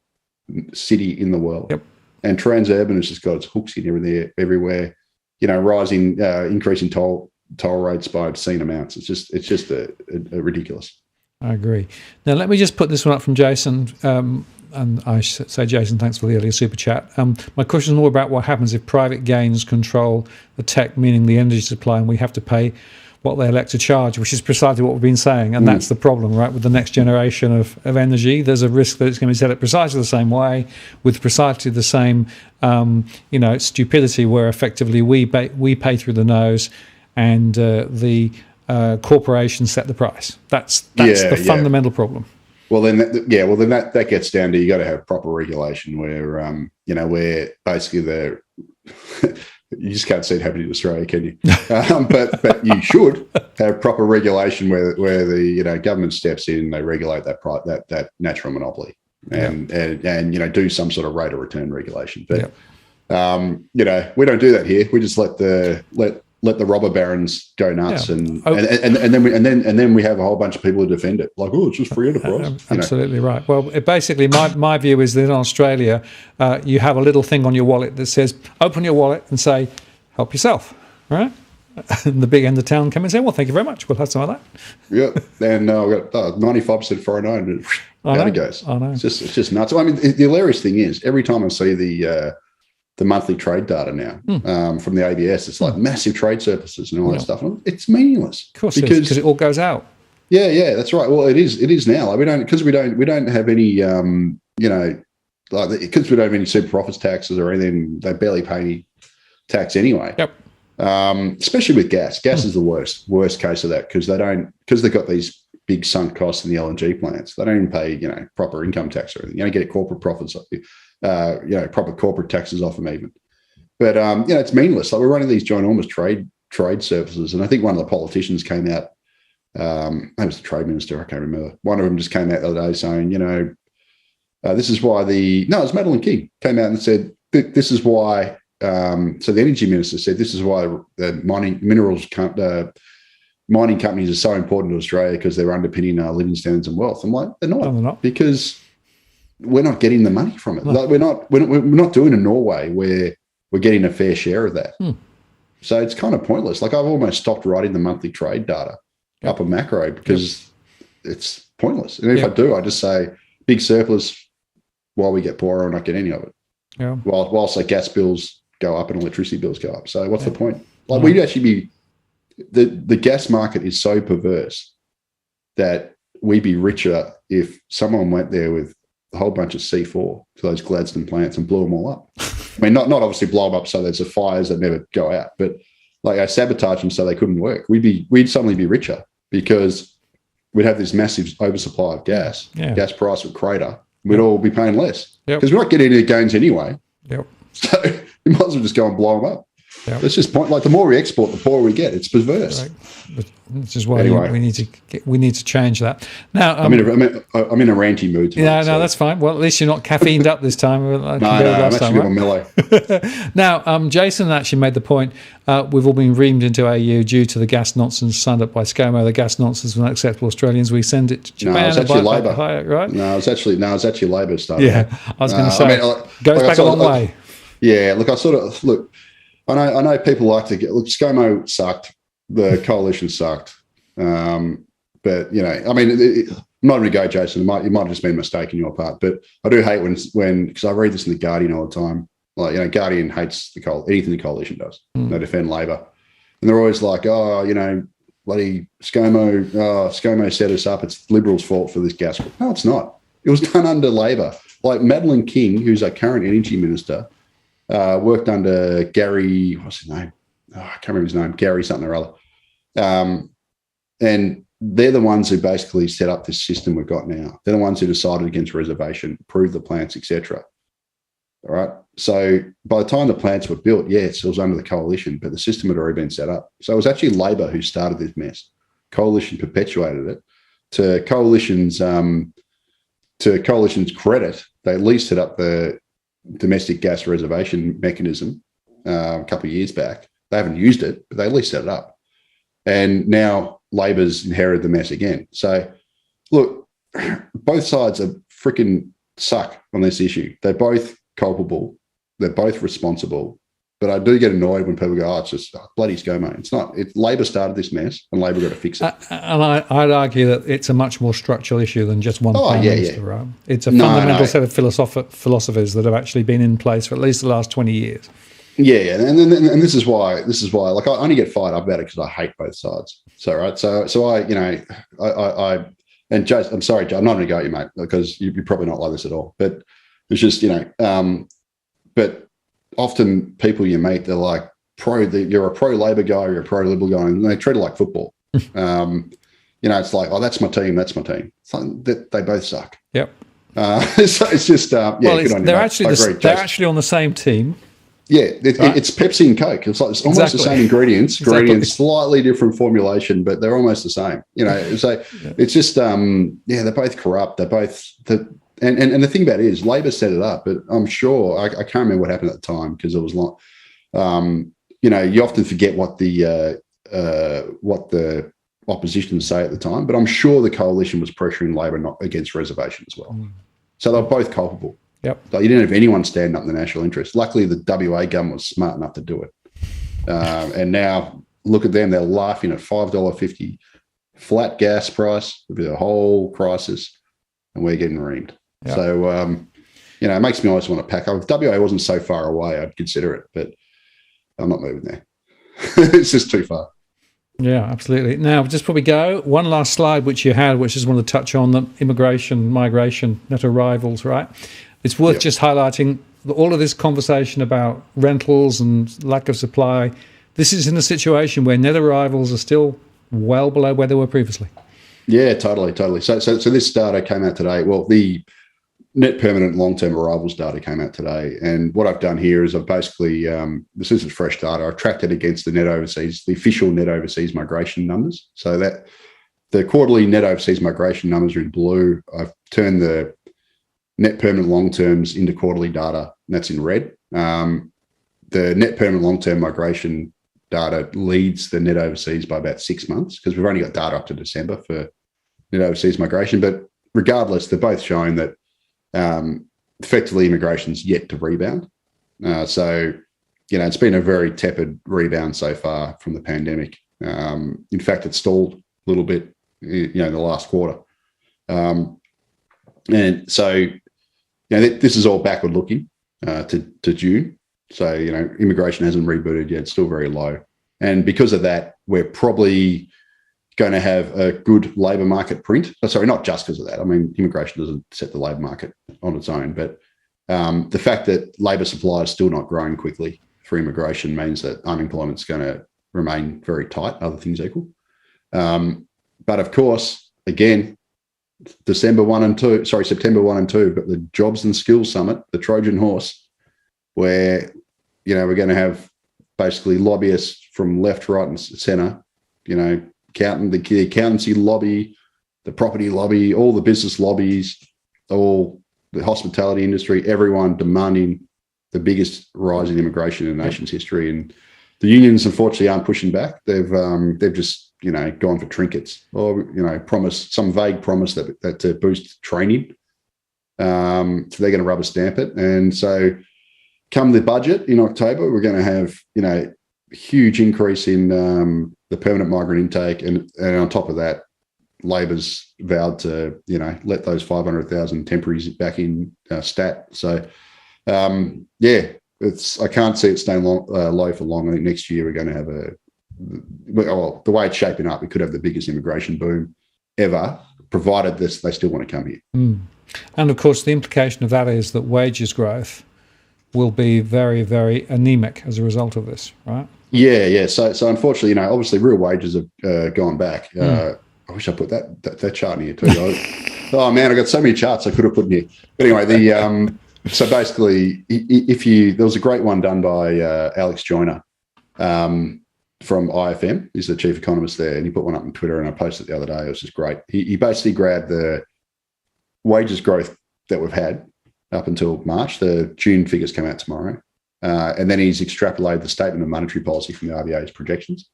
Speaker 2: city in the world.
Speaker 1: Yep.
Speaker 2: And Transurban has just got its hooks in everywhere. Increasing toll rates by obscene amounts. It's just a ridiculous.
Speaker 1: I agree. Now let me just put this one up from Jason. And I say, Jason, thanks for the earlier super chat. My question is more about what happens if private gains control the tech, meaning the energy supply, and we have to pay what they elect to charge, which is precisely what we've been saying. And that's the problem, right? With the next generation of energy, there's a risk that it's going to be set up precisely the same way, with precisely the same, stupidity, where effectively we pay through the nose, and the corporations set the price. That's the fundamental problem.
Speaker 2: Well, then that gets down to, you got to have proper regulation where, where basically you just can't see it happening in Australia, can you? But you should have proper regulation where the government steps in, they regulate that natural monopoly, and do some sort of rate of return regulation. But we don't do that here. We just let the robber barons go nuts, and then we have a whole bunch of people who defend it, like, it's just free enterprise.
Speaker 1: Absolutely right. Well, basically, my view is that in Australia, you have a little thing on your wallet that says, open your wallet and say, help yourself, right? And the big end of town come and say, well, thank you very much. We'll have some of that.
Speaker 2: Yeah, and I've got 95% foreign owned, and down it goes.
Speaker 1: I know.
Speaker 2: It's just nuts. I mean, the hilarious thing is, every time I see the the monthly trade data now from the ABS. It's like massive trade surpluses and all that stuff. And it's meaningless.
Speaker 1: Of course, because it all goes out.
Speaker 2: Yeah, that's right. Well, it is now. Like we don't have any because we don't have any super profits taxes or anything. They barely pay any tax anyway.
Speaker 1: Yep.
Speaker 2: Especially with gas. Gas is the worst case of that because they've got these big sunk costs in the LNG plants. They don't even pay proper income tax or anything. You don't get corporate profits, proper corporate taxes off them even. But it's meaningless. Like we're running these ginormous trade surpluses, and I think one of the politicians came out. Maybe it was the trade minister. I can't remember. One of them just came out the other day saying, this is why it was Madeleine King came out and said this is why. So the energy minister said this is why the mining companies are so important to Australia because they're underpinning our living standards and wealth. I'm like, they're not because we're not getting the money from it. No. Like we're not doing a Norway where we're getting a fair share of that. So it's kind of pointless. Like I've almost stopped writing the monthly trade data up on macro because it's pointless. And if I do, I just say big surplus while we get poorer and not get any of it. Yeah. Whilst the gas bills go up and electricity bills go up. So what's the point? Like we'd actually be the gas market is so perverse that we'd be richer if someone went there with a whole bunch of C4 to those Gladstone plants and blew them all up. I mean, not obviously blow them up so there's fires that never go out, but like I sabotage them so they couldn't work. We'd suddenly be richer because we'd have this massive oversupply of gas. Yeah. Gas price would crater. We'd all be paying less because we're not getting any gains anyway. Yep. So you might as well just go and blow them up. Yep. It's just point. Like the more we export, the poorer we get. It's perverse. Right.
Speaker 1: Which is why we need to change that. Now
Speaker 2: I'm in a ranty mood tonight.
Speaker 1: Yeah, no, that's fine. Well, at least you're not caffeined up this time.
Speaker 2: I'm actually more mellow.
Speaker 1: Now, Jason actually made the point. We've all been reamed into AU due to the gas nonsense signed up by ScoMo. The gas nonsense was unacceptable. Australians, we send it to Japan.
Speaker 2: No, it's actually Labor,
Speaker 1: right?
Speaker 2: No, it's actually Labor stuff.
Speaker 1: Yeah, I was going to say goes back a long way.
Speaker 2: Yeah, look, I know people like to ScoMo sucked. The coalition sucked. But, I'm not going to go, Jason. It might have just been a mistake on your part. But I do hate when because I read this in The Guardian all the time. Like, Guardian hates anything the coalition does. They defend Labor. And they're always like, bloody ScoMo, ScoMo set us up. It's Liberals' fault for this gas. No, it's not. It was done under Labor. Like Madeleine King, who's our current energy minister, worked under Gary, what's his name? I can't remember his name, Gary something or other. And they're the ones who basically set up this system we've got now. They're the ones who decided against reservation, approved the plants, etc. All right. So by the time the plants were built, yes, it was under the coalition, but the system had already been set up. So it was actually Labor who started this mess. Coalition perpetuated it. To coalition's credit, they at least set up the domestic gas reservation mechanism a couple of years back. They haven't used it, but they at least set it up. And now Labor's inherited the mess again. So, look, both sides are freaking suck on this issue. They're both culpable. They're both responsible. But I do get annoyed when people go, it's just bloody ScoMo. It's not. Labor started this mess and Labor got to fix it.
Speaker 1: And I'd argue that it's a much more structural issue than just one Prime Minister, right? It's a fundamental set of philosophies that have actually been in place for at least the last 20 years.
Speaker 2: Yeah, and this is why. Like I only get fired up about it because I hate both sides. So right, so I and Joe, I'm sorry, Joe, I'm not going to go at you, mate, because you're probably not like this at all. But it's just but often people you meet, they're like you're a pro Labor guy, you're a pro Liberal guy, and they treat it like football. It's like, that's my team. It's like they both suck.
Speaker 1: Yep.
Speaker 2: So it's just
Speaker 1: they're actually on the same team.
Speaker 2: Yeah, it's Pepsi and Coke. It's almost the same ingredients, slightly different formulation, but they're almost the same. So it's just they're both corrupt. They're both and the thing about it is Labor set it up, but I'm sure I can't remember what happened at the time because it was like you often forget what the opposition say at the time, but I'm sure the coalition was pressuring Labor not against reservation as well. So they're both culpable.
Speaker 1: Yep.
Speaker 2: So you didn't have anyone stand up in the national interest. Luckily, the WA government was smart enough to do it. And now look at them. They're laughing at $5.50 flat gas price. It'll be a whole crisis, and we're getting reamed. Yep. So, it makes me always want to pack up. If WA wasn't so far away, I'd consider it, but I'm not moving there. It's just too far.
Speaker 1: Yeah, absolutely. Now, just before we go, one last slide which you had, which I just want to touch on, the immigration, migration, net arrivals, right? It's worth just highlighting all of this conversation about rentals and lack of supply. This is in a situation where net arrivals are still well below where they were previously. Yeah,
Speaker 2: totally. So this data came out today. Well, the net permanent long-term arrivals data came out today. And what I've done here is I've basically, this isn't fresh data, I've tracked it against the official net overseas migration numbers. So that the quarterly net overseas migration numbers are in blue. I've turned the net permanent long-terms into quarterly data, and that's in red. The net permanent long-term migration data leads the net overseas by about 6 months, because we've only got data up to December for net overseas migration. But regardless, they're both showing that effectively immigration's yet to rebound. So, it's been a very tepid rebound so far from the pandemic. In fact, it stalled a little bit, in the last quarter. And so, this is all backward looking to June. So, immigration hasn't rebooted yet. It's still very low. And because of that, we're probably going to have a good labour market print. Sorry, not just because of that. I mean, immigration doesn't set the labour market on its own, but the fact that labour supply is still not growing quickly for immigration means that unemployment's going to remain very tight, other things equal. But of course, again, September 1 and 2, but the Jobs and Skills Summit, the Trojan horse, where, we're going to have basically lobbyists from left, right and centre, the accountancy lobby, the property lobby, all the business lobbies, all the hospitality industry, everyone demanding the biggest rise in immigration in the nation's history. And the unions, unfortunately, aren't pushing back. They've just, gone for trinkets or, promise some vague promise that to boost training. So they're going to rubber stamp it. And so come the budget in October, we're going to have, huge increase in the permanent migrant intake, and on top of that, Labor's vowed to let those 500,000 temporaries back in stat. So I can't see it staying low for long. I think next year we're going to have the way it's shaping up, we could have the biggest immigration boom ever, provided they still want to come here.
Speaker 1: And of course, the implication of that is that wages growth will be very, very anemic as a result of this, right?
Speaker 2: Yeah. So unfortunately, obviously real wages have gone back. I wish I put that chart in here too. Oh man, I got so many charts I could have put in here. But anyway, so basically, there was a great one done by Alex Joyner from IFM. He's the chief economist there, and he put one up on Twitter, and I posted it the other day. It was just great. He basically grabbed the wages growth that we've had up until March. The June figures come out tomorrow. And then he's extrapolated the statement of monetary policy from the RBA's projections.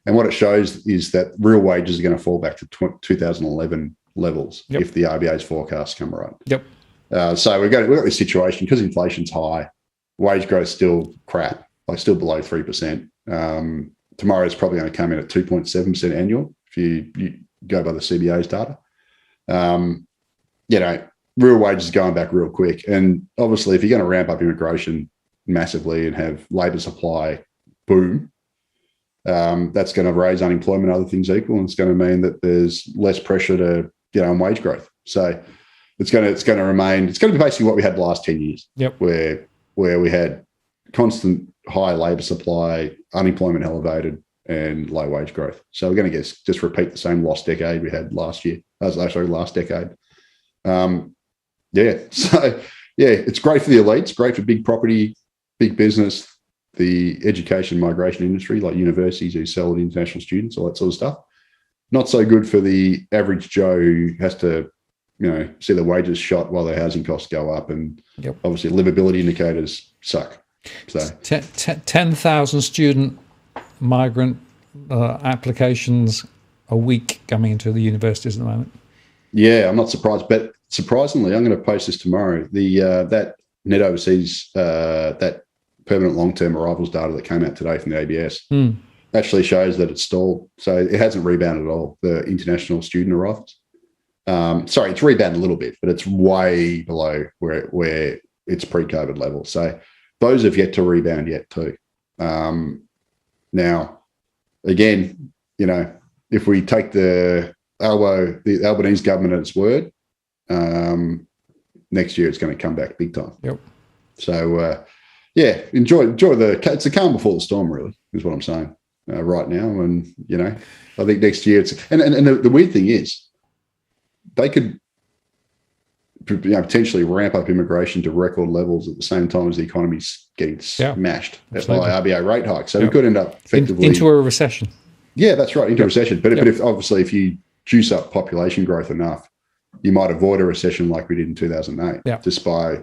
Speaker 2: And what it shows is that real wages are going to fall back to 2011 levels if the RBA's forecasts come right. So we've got this situation, because inflation's high, wage growth still crap, still below 3%. Tomorrow it's probably going to come in at 2.7% annual if you go by the CBA's data. Real wages are going back real quick. And obviously, if you're going to ramp up immigration massively and have labour supply boom, that's going to raise unemployment, other things equal, and it's going to mean that there's less pressure to on wage growth. So it's going to remain. It's going to be basically what we had the last 10 years, where we had constant high labour supply, unemployment elevated, and low wage growth. So we're going to just repeat the same lost decade we had last decade. It's great for the elites, great for big property, big business, the education migration industry, like universities who sell to international students, all that sort of stuff. Not so good for the average Joe who has to, see their wages shot while their housing costs go up, and obviously livability indicators suck. So
Speaker 1: 10,000 student migrant applications a week coming into the universities at the moment.
Speaker 2: Yeah, I'm not surprised, but surprisingly, I'm going to post this tomorrow. That net overseas, that permanent long-term arrivals data that came out today from the ABS actually shows that it's stalled. So it hasn't rebounded at all, the international student arrivals. It's rebounded a little bit, but it's way below where its pre-COVID level. So those have yet to rebound yet too. Now, again, if we take the Albanese government at its word, next year it's going to come back big time.
Speaker 1: Yep.
Speaker 2: So, enjoy it's the calm before the storm, really, is what I'm saying right now. And, I think next year and the weird thing is they could potentially ramp up immigration to record levels at the same time as the economy's getting smashed by RBA rate hikes. So we could end up effectively
Speaker 1: into a recession.
Speaker 2: Yeah, that's right, into a recession. But if you juice up population growth enough, you might avoid a recession like we did in 2008 just by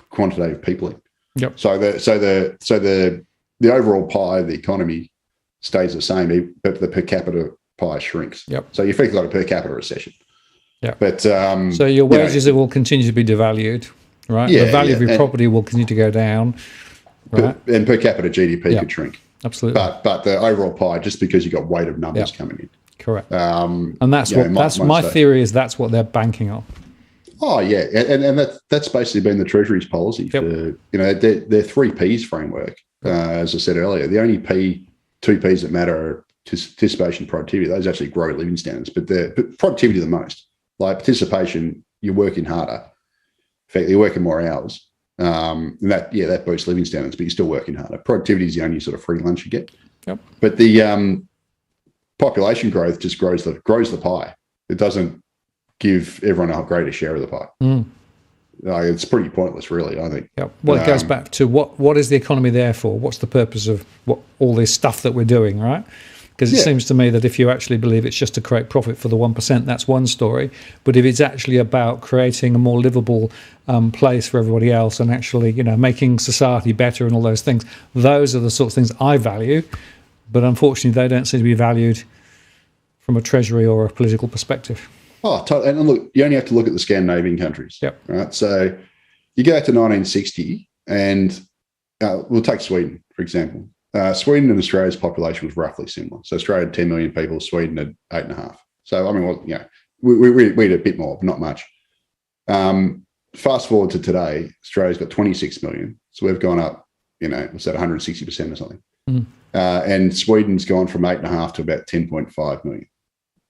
Speaker 2: quantitative peopling.
Speaker 1: Yep.
Speaker 2: So the overall pie of the economy stays the same, but the per capita pie shrinks.
Speaker 1: Yep.
Speaker 2: So you effectively got a per capita recession.
Speaker 1: Yeah.
Speaker 2: But
Speaker 1: so your wages will continue to be devalued, right?
Speaker 2: Yeah,
Speaker 1: the value of your property will continue to go down, right?
Speaker 2: And per capita GDP could shrink.
Speaker 1: Absolutely.
Speaker 2: But the overall pie, just because you got weight of numbers coming in.
Speaker 1: Correct. And that's my theory is that's what they're banking on.
Speaker 2: Oh yeah, and that's basically been the Treasury's policy for their 3 Ps framework. As I said earlier, the only two Ps that matter are participation, productivity. Those actually grow living standards, but productivity the most. Like participation, you're working harder. In fact, you're working more hours. And that boosts living standards, but you're still working harder. Productivity is the only sort of free lunch you get.
Speaker 1: Yep.
Speaker 2: But the population growth just grows the pie. It doesn't give everyone a greater share of the pie. It's pretty pointless, really, I think.
Speaker 1: Yep. Well, it goes back to what is the economy there for? What's the purpose of all this stuff that we're doing, right? Because it seems to me that if you actually believe it's just to create profit for the 1%, that's one story. But if it's actually about creating a more livable place for everybody else and actually, making society better and all those things, those are the sorts of things I value. But unfortunately, they don't seem to be valued from a treasury or a political perspective.
Speaker 2: Oh, totally. And look, you only have to look at the Scandinavian countries.
Speaker 1: Yep.
Speaker 2: Right. So you go to 1960, and we'll take Sweden, for example. Sweden and Australia's population was roughly similar. So Australia had 10 million people, Sweden had 8.5. So, I mean, we had a bit more, but not much. Fast forward to today, Australia's got 26 million. So we've gone up, what's that, 160% or something. And Sweden's gone from 8.5 to about 10.5 million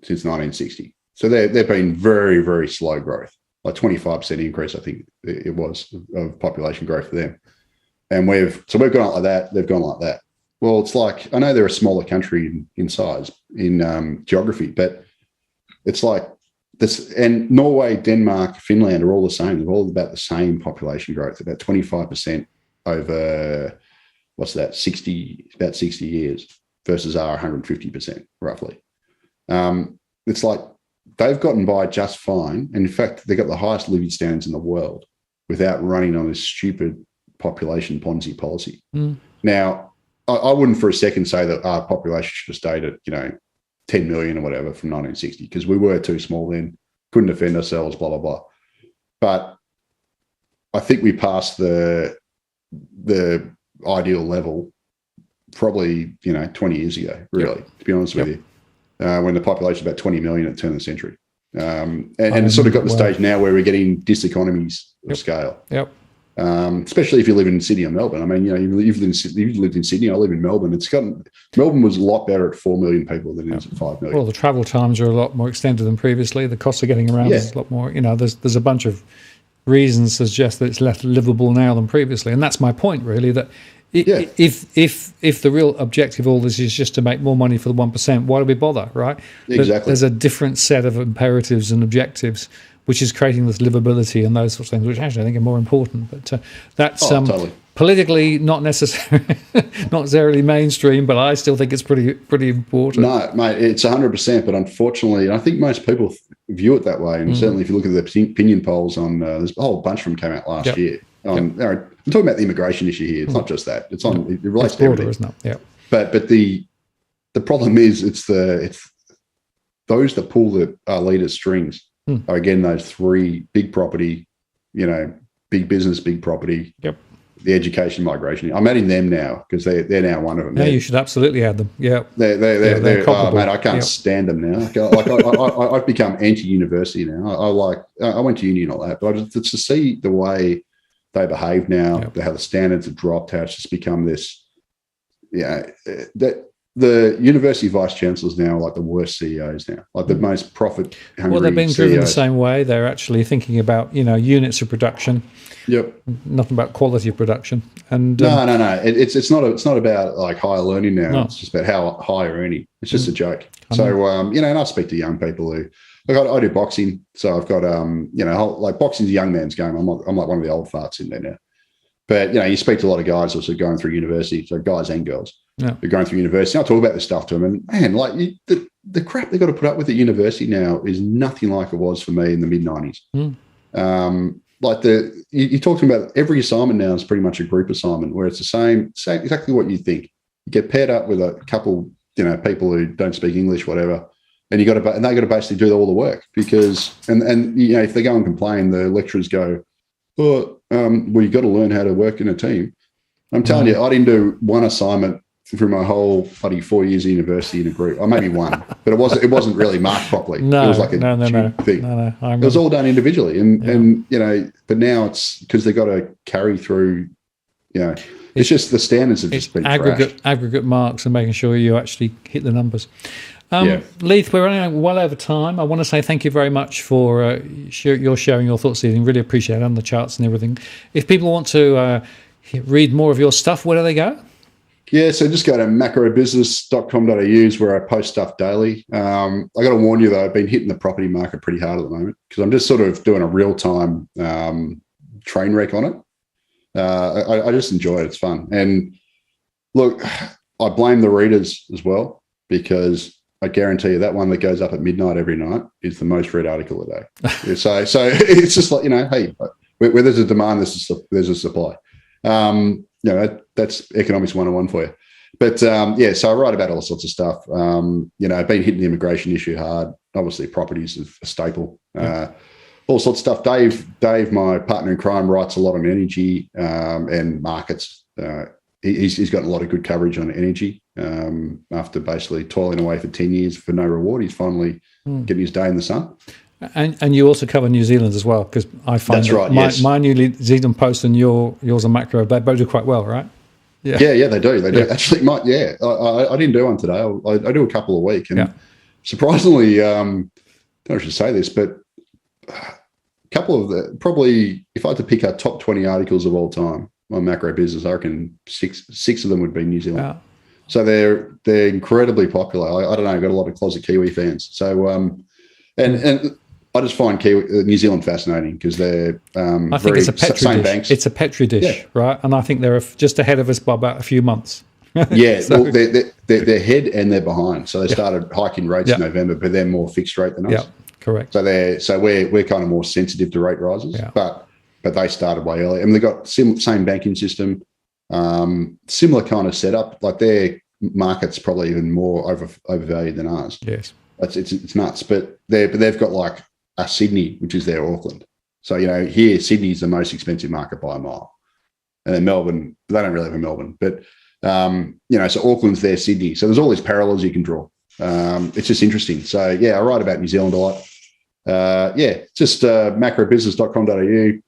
Speaker 2: since 1960. So they've been very, very slow growth, like 25% increase, I think it was, of population growth for them. And we've gone up like that, they've gone like that. Well, it's like, I know they're a smaller country in size, in geography, but it's like this, and Norway, Denmark, Finland are all the same. They're all about the same population growth, about 25% over, what's that, about 60 years versus our 150%, roughly. It's like they've gotten by just fine. And in fact, they've got the highest living standards in the world without running on this stupid population Ponzi policy. Now, I wouldn't for a second say that our population should have stayed at, 10 million or whatever from 1960, because we were too small then, couldn't defend ourselves, blah, blah, blah. But I think we passed the ideal level probably, 20 years ago, really, to be honest with you, when the population was about 20 million at the turn of the century. And it's sort of got to the stage now where we're getting diseconomies of scale.
Speaker 1: Yep.
Speaker 2: Especially if you live in Sydney or Melbourne. I mean, you've lived in Sydney. I live in Melbourne. Melbourne was a lot better at 4 million people than it is at 5 million.
Speaker 1: Well, the travel times are a lot more extended than previously. The cost of getting around is a lot more. There's a bunch of reasons to suggest that it's less livable now than previously, and that's my point, really. That if the real objective of all this is just to make more money for the 1%, why do we bother, right?
Speaker 2: Exactly.
Speaker 1: There's a different set of imperatives and objectives, which is creating this livability and those sorts of things, which actually I think are more important. But that's
Speaker 2: totally.
Speaker 1: Politically not necessarily mainstream, but I still think it's pretty important.
Speaker 2: No, mate, it's 100%. But unfortunately, I think most people view it that way. And certainly, if you look at the opinion polls on, there's a whole bunch of them came out last year. I'm talking about the immigration issue here. It's not just that. It's on. It relates to everything,
Speaker 1: isn't it? Yeah.
Speaker 2: But the problem is, it's those that pull the leader strings. Are again those 3: big property, big business, big property.
Speaker 1: Yep.
Speaker 2: The education, migration. I'm adding them now because they're now one of them.
Speaker 1: Yeah, you should absolutely add them. Yeah.
Speaker 2: They're mate, I can't stand them now. I've become anti-university now. I went to uni and all that, but it's to see the way they behave now,
Speaker 1: Yep.
Speaker 2: how the standards have dropped, how it's just become this. That the university vice chancellors now are like the worst CEOs now, like the most profit hungry.
Speaker 1: Well, they're being driven the
Speaker 2: CEOs.
Speaker 1: same way. They're actually thinking about units of production.
Speaker 2: Yep.
Speaker 1: Nothing about quality of production. And
Speaker 2: No. It's not about like higher learning now.
Speaker 1: No.
Speaker 2: It's just about how high you're earning. It's just a joke. So and I speak to young people who. I do boxing, so I've got like boxing's a young man's game. I'm like one of the old farts in there now. But you speak to a lot of guys also going through university, so guys and girls who are going through university. I talk about this stuff to them, and man, like the crap they got to put up with at university now is nothing like it was for me in the mid '90s. Like you talk to them about every assignment now is pretty much a group assignment where it's the same exactly what you think. You get paired up with a couple, people who don't speak English, whatever. And they got to basically do all the work because, and if they go and complain, the lecturers go, well, you got to learn how to work in a team. I'm telling you, I didn't do one assignment through my whole bloody 4 years of university in a group, or maybe one, but it wasn't really marked properly. It was like a thing.
Speaker 1: No,
Speaker 2: it was all done individually, and but now it's because they got to carry through. It's just the standards have just been trashed.
Speaker 1: Aggregate marks and making sure you actually hit the numbers. Leith, we're running well over time. I want to say thank you very much for your sharing your thoughts, Leith. Really appreciate it on the charts and everything. If people want to read more of your stuff, where do they go?
Speaker 2: Yeah, so just go to macrobusiness.com.au is where I post stuff daily. I got to warn you, though, I've been hitting the property market pretty hard at the moment because I'm just sort of doing a real-time train wreck on it. I just enjoy it. It's fun. And look, I blame the readers as well because I guarantee you that one that goes up at midnight every night is the most read article a day. So it's just like, hey, where there's a demand, there's a supply. That's economics 101 for you. But so I write about all sorts of stuff. I've been hitting the immigration issue hard. Obviously, properties is a staple. All sorts of stuff. Dave, my partner in crime, writes a lot on energy and markets. He's got a lot of good coverage on energy. After basically toiling away for 10 years for no reward, he's finally getting his day in the sun.
Speaker 1: And you also cover New Zealand as well, because I find
Speaker 2: that's right.
Speaker 1: My New Zealand post and yours on macro, they both do quite well, right?
Speaker 2: Yeah, they do. They do. Actually, I didn't do one today. I do a couple a week, and surprisingly, I don't know if I should say this, but a couple of probably if I had to pick our top 20 articles of all time on macro business, I reckon six of them would be New Zealand. Wow. So they're incredibly popular. I don't know. I've got a lot of closet Kiwi fans. So and I just find New Zealand fascinating because they're
Speaker 1: I think it's a petri dish.
Speaker 2: Banks.
Speaker 1: It's a petri dish, right? And I think they're just ahead of us by about a few months.
Speaker 2: So, well, they're ahead and they're behind. So they started hiking rates in November, but they're more fixed rate than us.
Speaker 1: Yeah, correct.
Speaker 2: So we're kind of more sensitive to rate rises, but they started way early. And they've got same banking system, similar kind of setup. Like their market's probably even more overvalued than ours.
Speaker 1: Yes,
Speaker 2: it's nuts. But they've got like a Sydney, which is their Auckland. So here Sydney's the most expensive market by a mile, and then Melbourne. They don't really have a Melbourne, but so Auckland's their Sydney. So there's all these parallels you can draw. It's just interesting. So I write about New Zealand a lot. Just macrobusiness.com.au.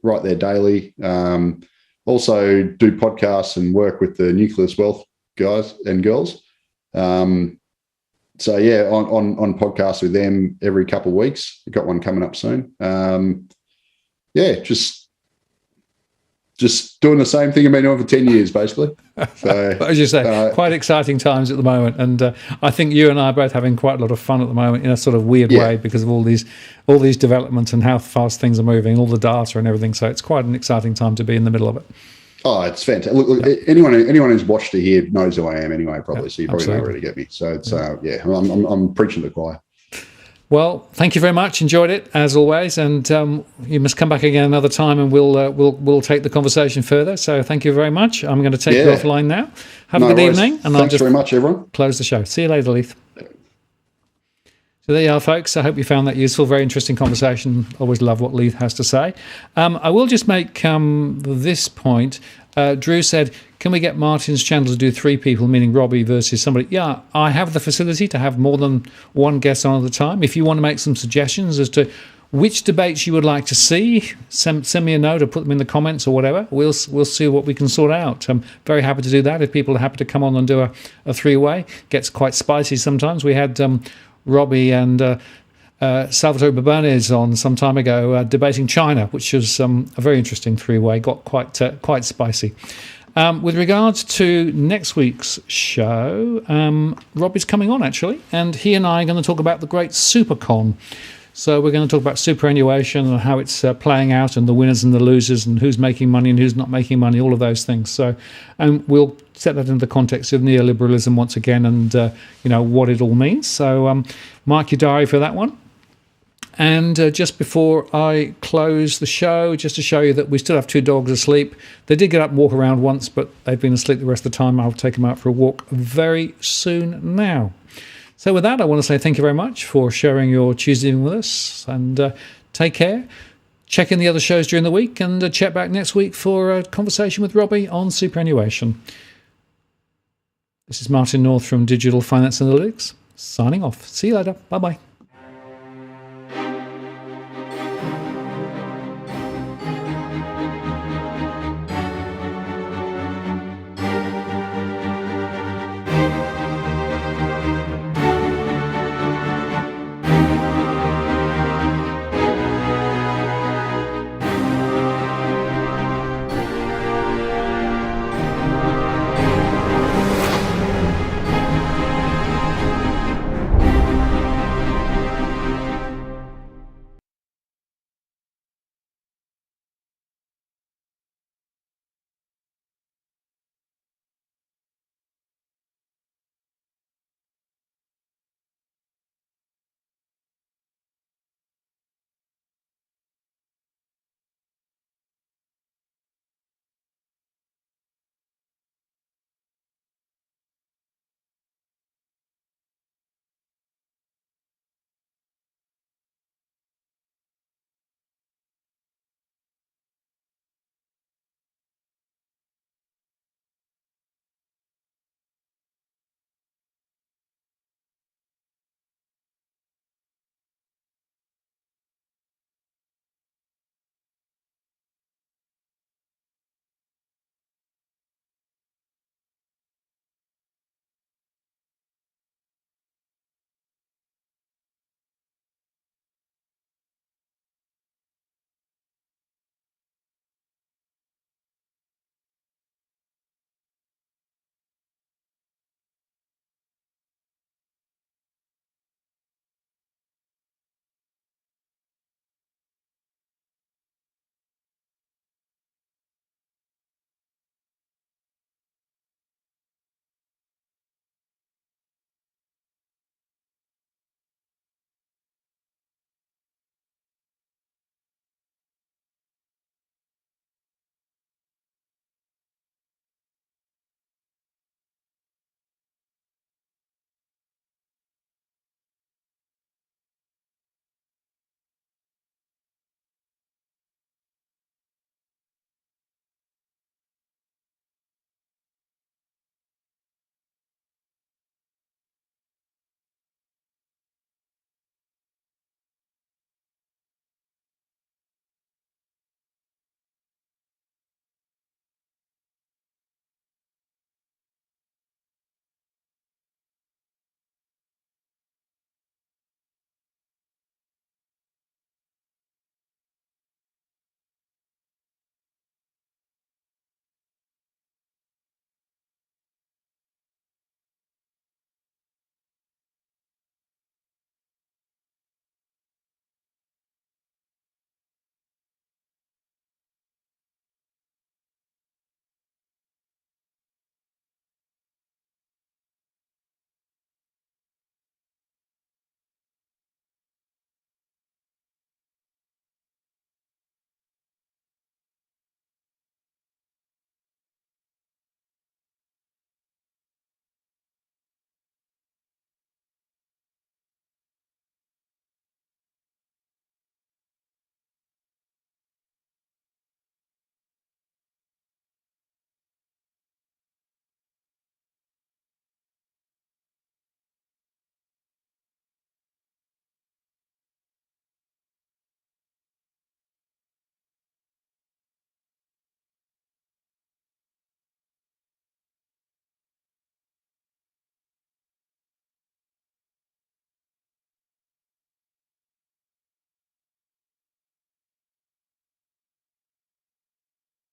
Speaker 2: Write there daily. Also do podcasts and work with the Nucleus Wealth guys and girls. On podcasts with them every couple of weeks. We've got one coming up soon. Just doing the same thing I've been doing for 10 years, basically. So,
Speaker 1: but as you say, quite exciting times at the moment. And I think you and I are both having quite a lot of fun at the moment in a sort of weird way because of all these developments and how fast things are moving, all the data and everything. So it's quite an exciting time to be in the middle of it.
Speaker 2: Oh, it's fantastic. Look, anyone who's watched it here knows who I am anyway, probably. So you probably know where to get me. So it's, I'm preaching to the choir.
Speaker 1: Well, thank you very much. Enjoyed it as always, and you must come back again another time, and we'll take the conversation further. So, thank you very much. I'm going to take you offline now. Have a good evening, and
Speaker 2: thanks very much, everyone.
Speaker 1: Close the show. See you later, Leith. So there you are, folks. I hope you found that useful. Very interesting conversation. Always love what Leith has to say. I will just make this point. Drew said, can we get Martin's channel to do 3 people, meaning Robbie versus somebody? Yeah, I have the facility to have more than one guest on at a time. If you want to make some suggestions as to which debates you would like to see. Send me a note or put them in the comments or whatever. We'll see what we can sort out. I'm very happy to do that. If people are happy to come on and do a three-way, gets quite spicy sometimes. We had Robbie and Salvatore Babanes on some time ago debating China, which was a very interesting three-way. Got quite spicy. With regards to next week's show, Robbie's coming on actually, and he and I are going to talk about the great supercon. So we're going to talk about superannuation and how it's playing out, and the winners and the losers, and who's making money and who's not making money, all of those things. So, and we'll set that into the context of neoliberalism once again, and what it all means. So mark your diary for that one. And just before I close the show, just to show you that we still have 2 dogs asleep. They did get up and walk around once, but they've been asleep the rest of the time. I'll take them out for a walk very soon now. So with that, I want to say thank you very much for sharing your Tuesday evening with us, and take care. Check in the other shows during the week, and check back next week for a conversation with Robbie on superannuation. This is Martin North from Digital Finance Analytics, signing off. See you later. Bye-bye.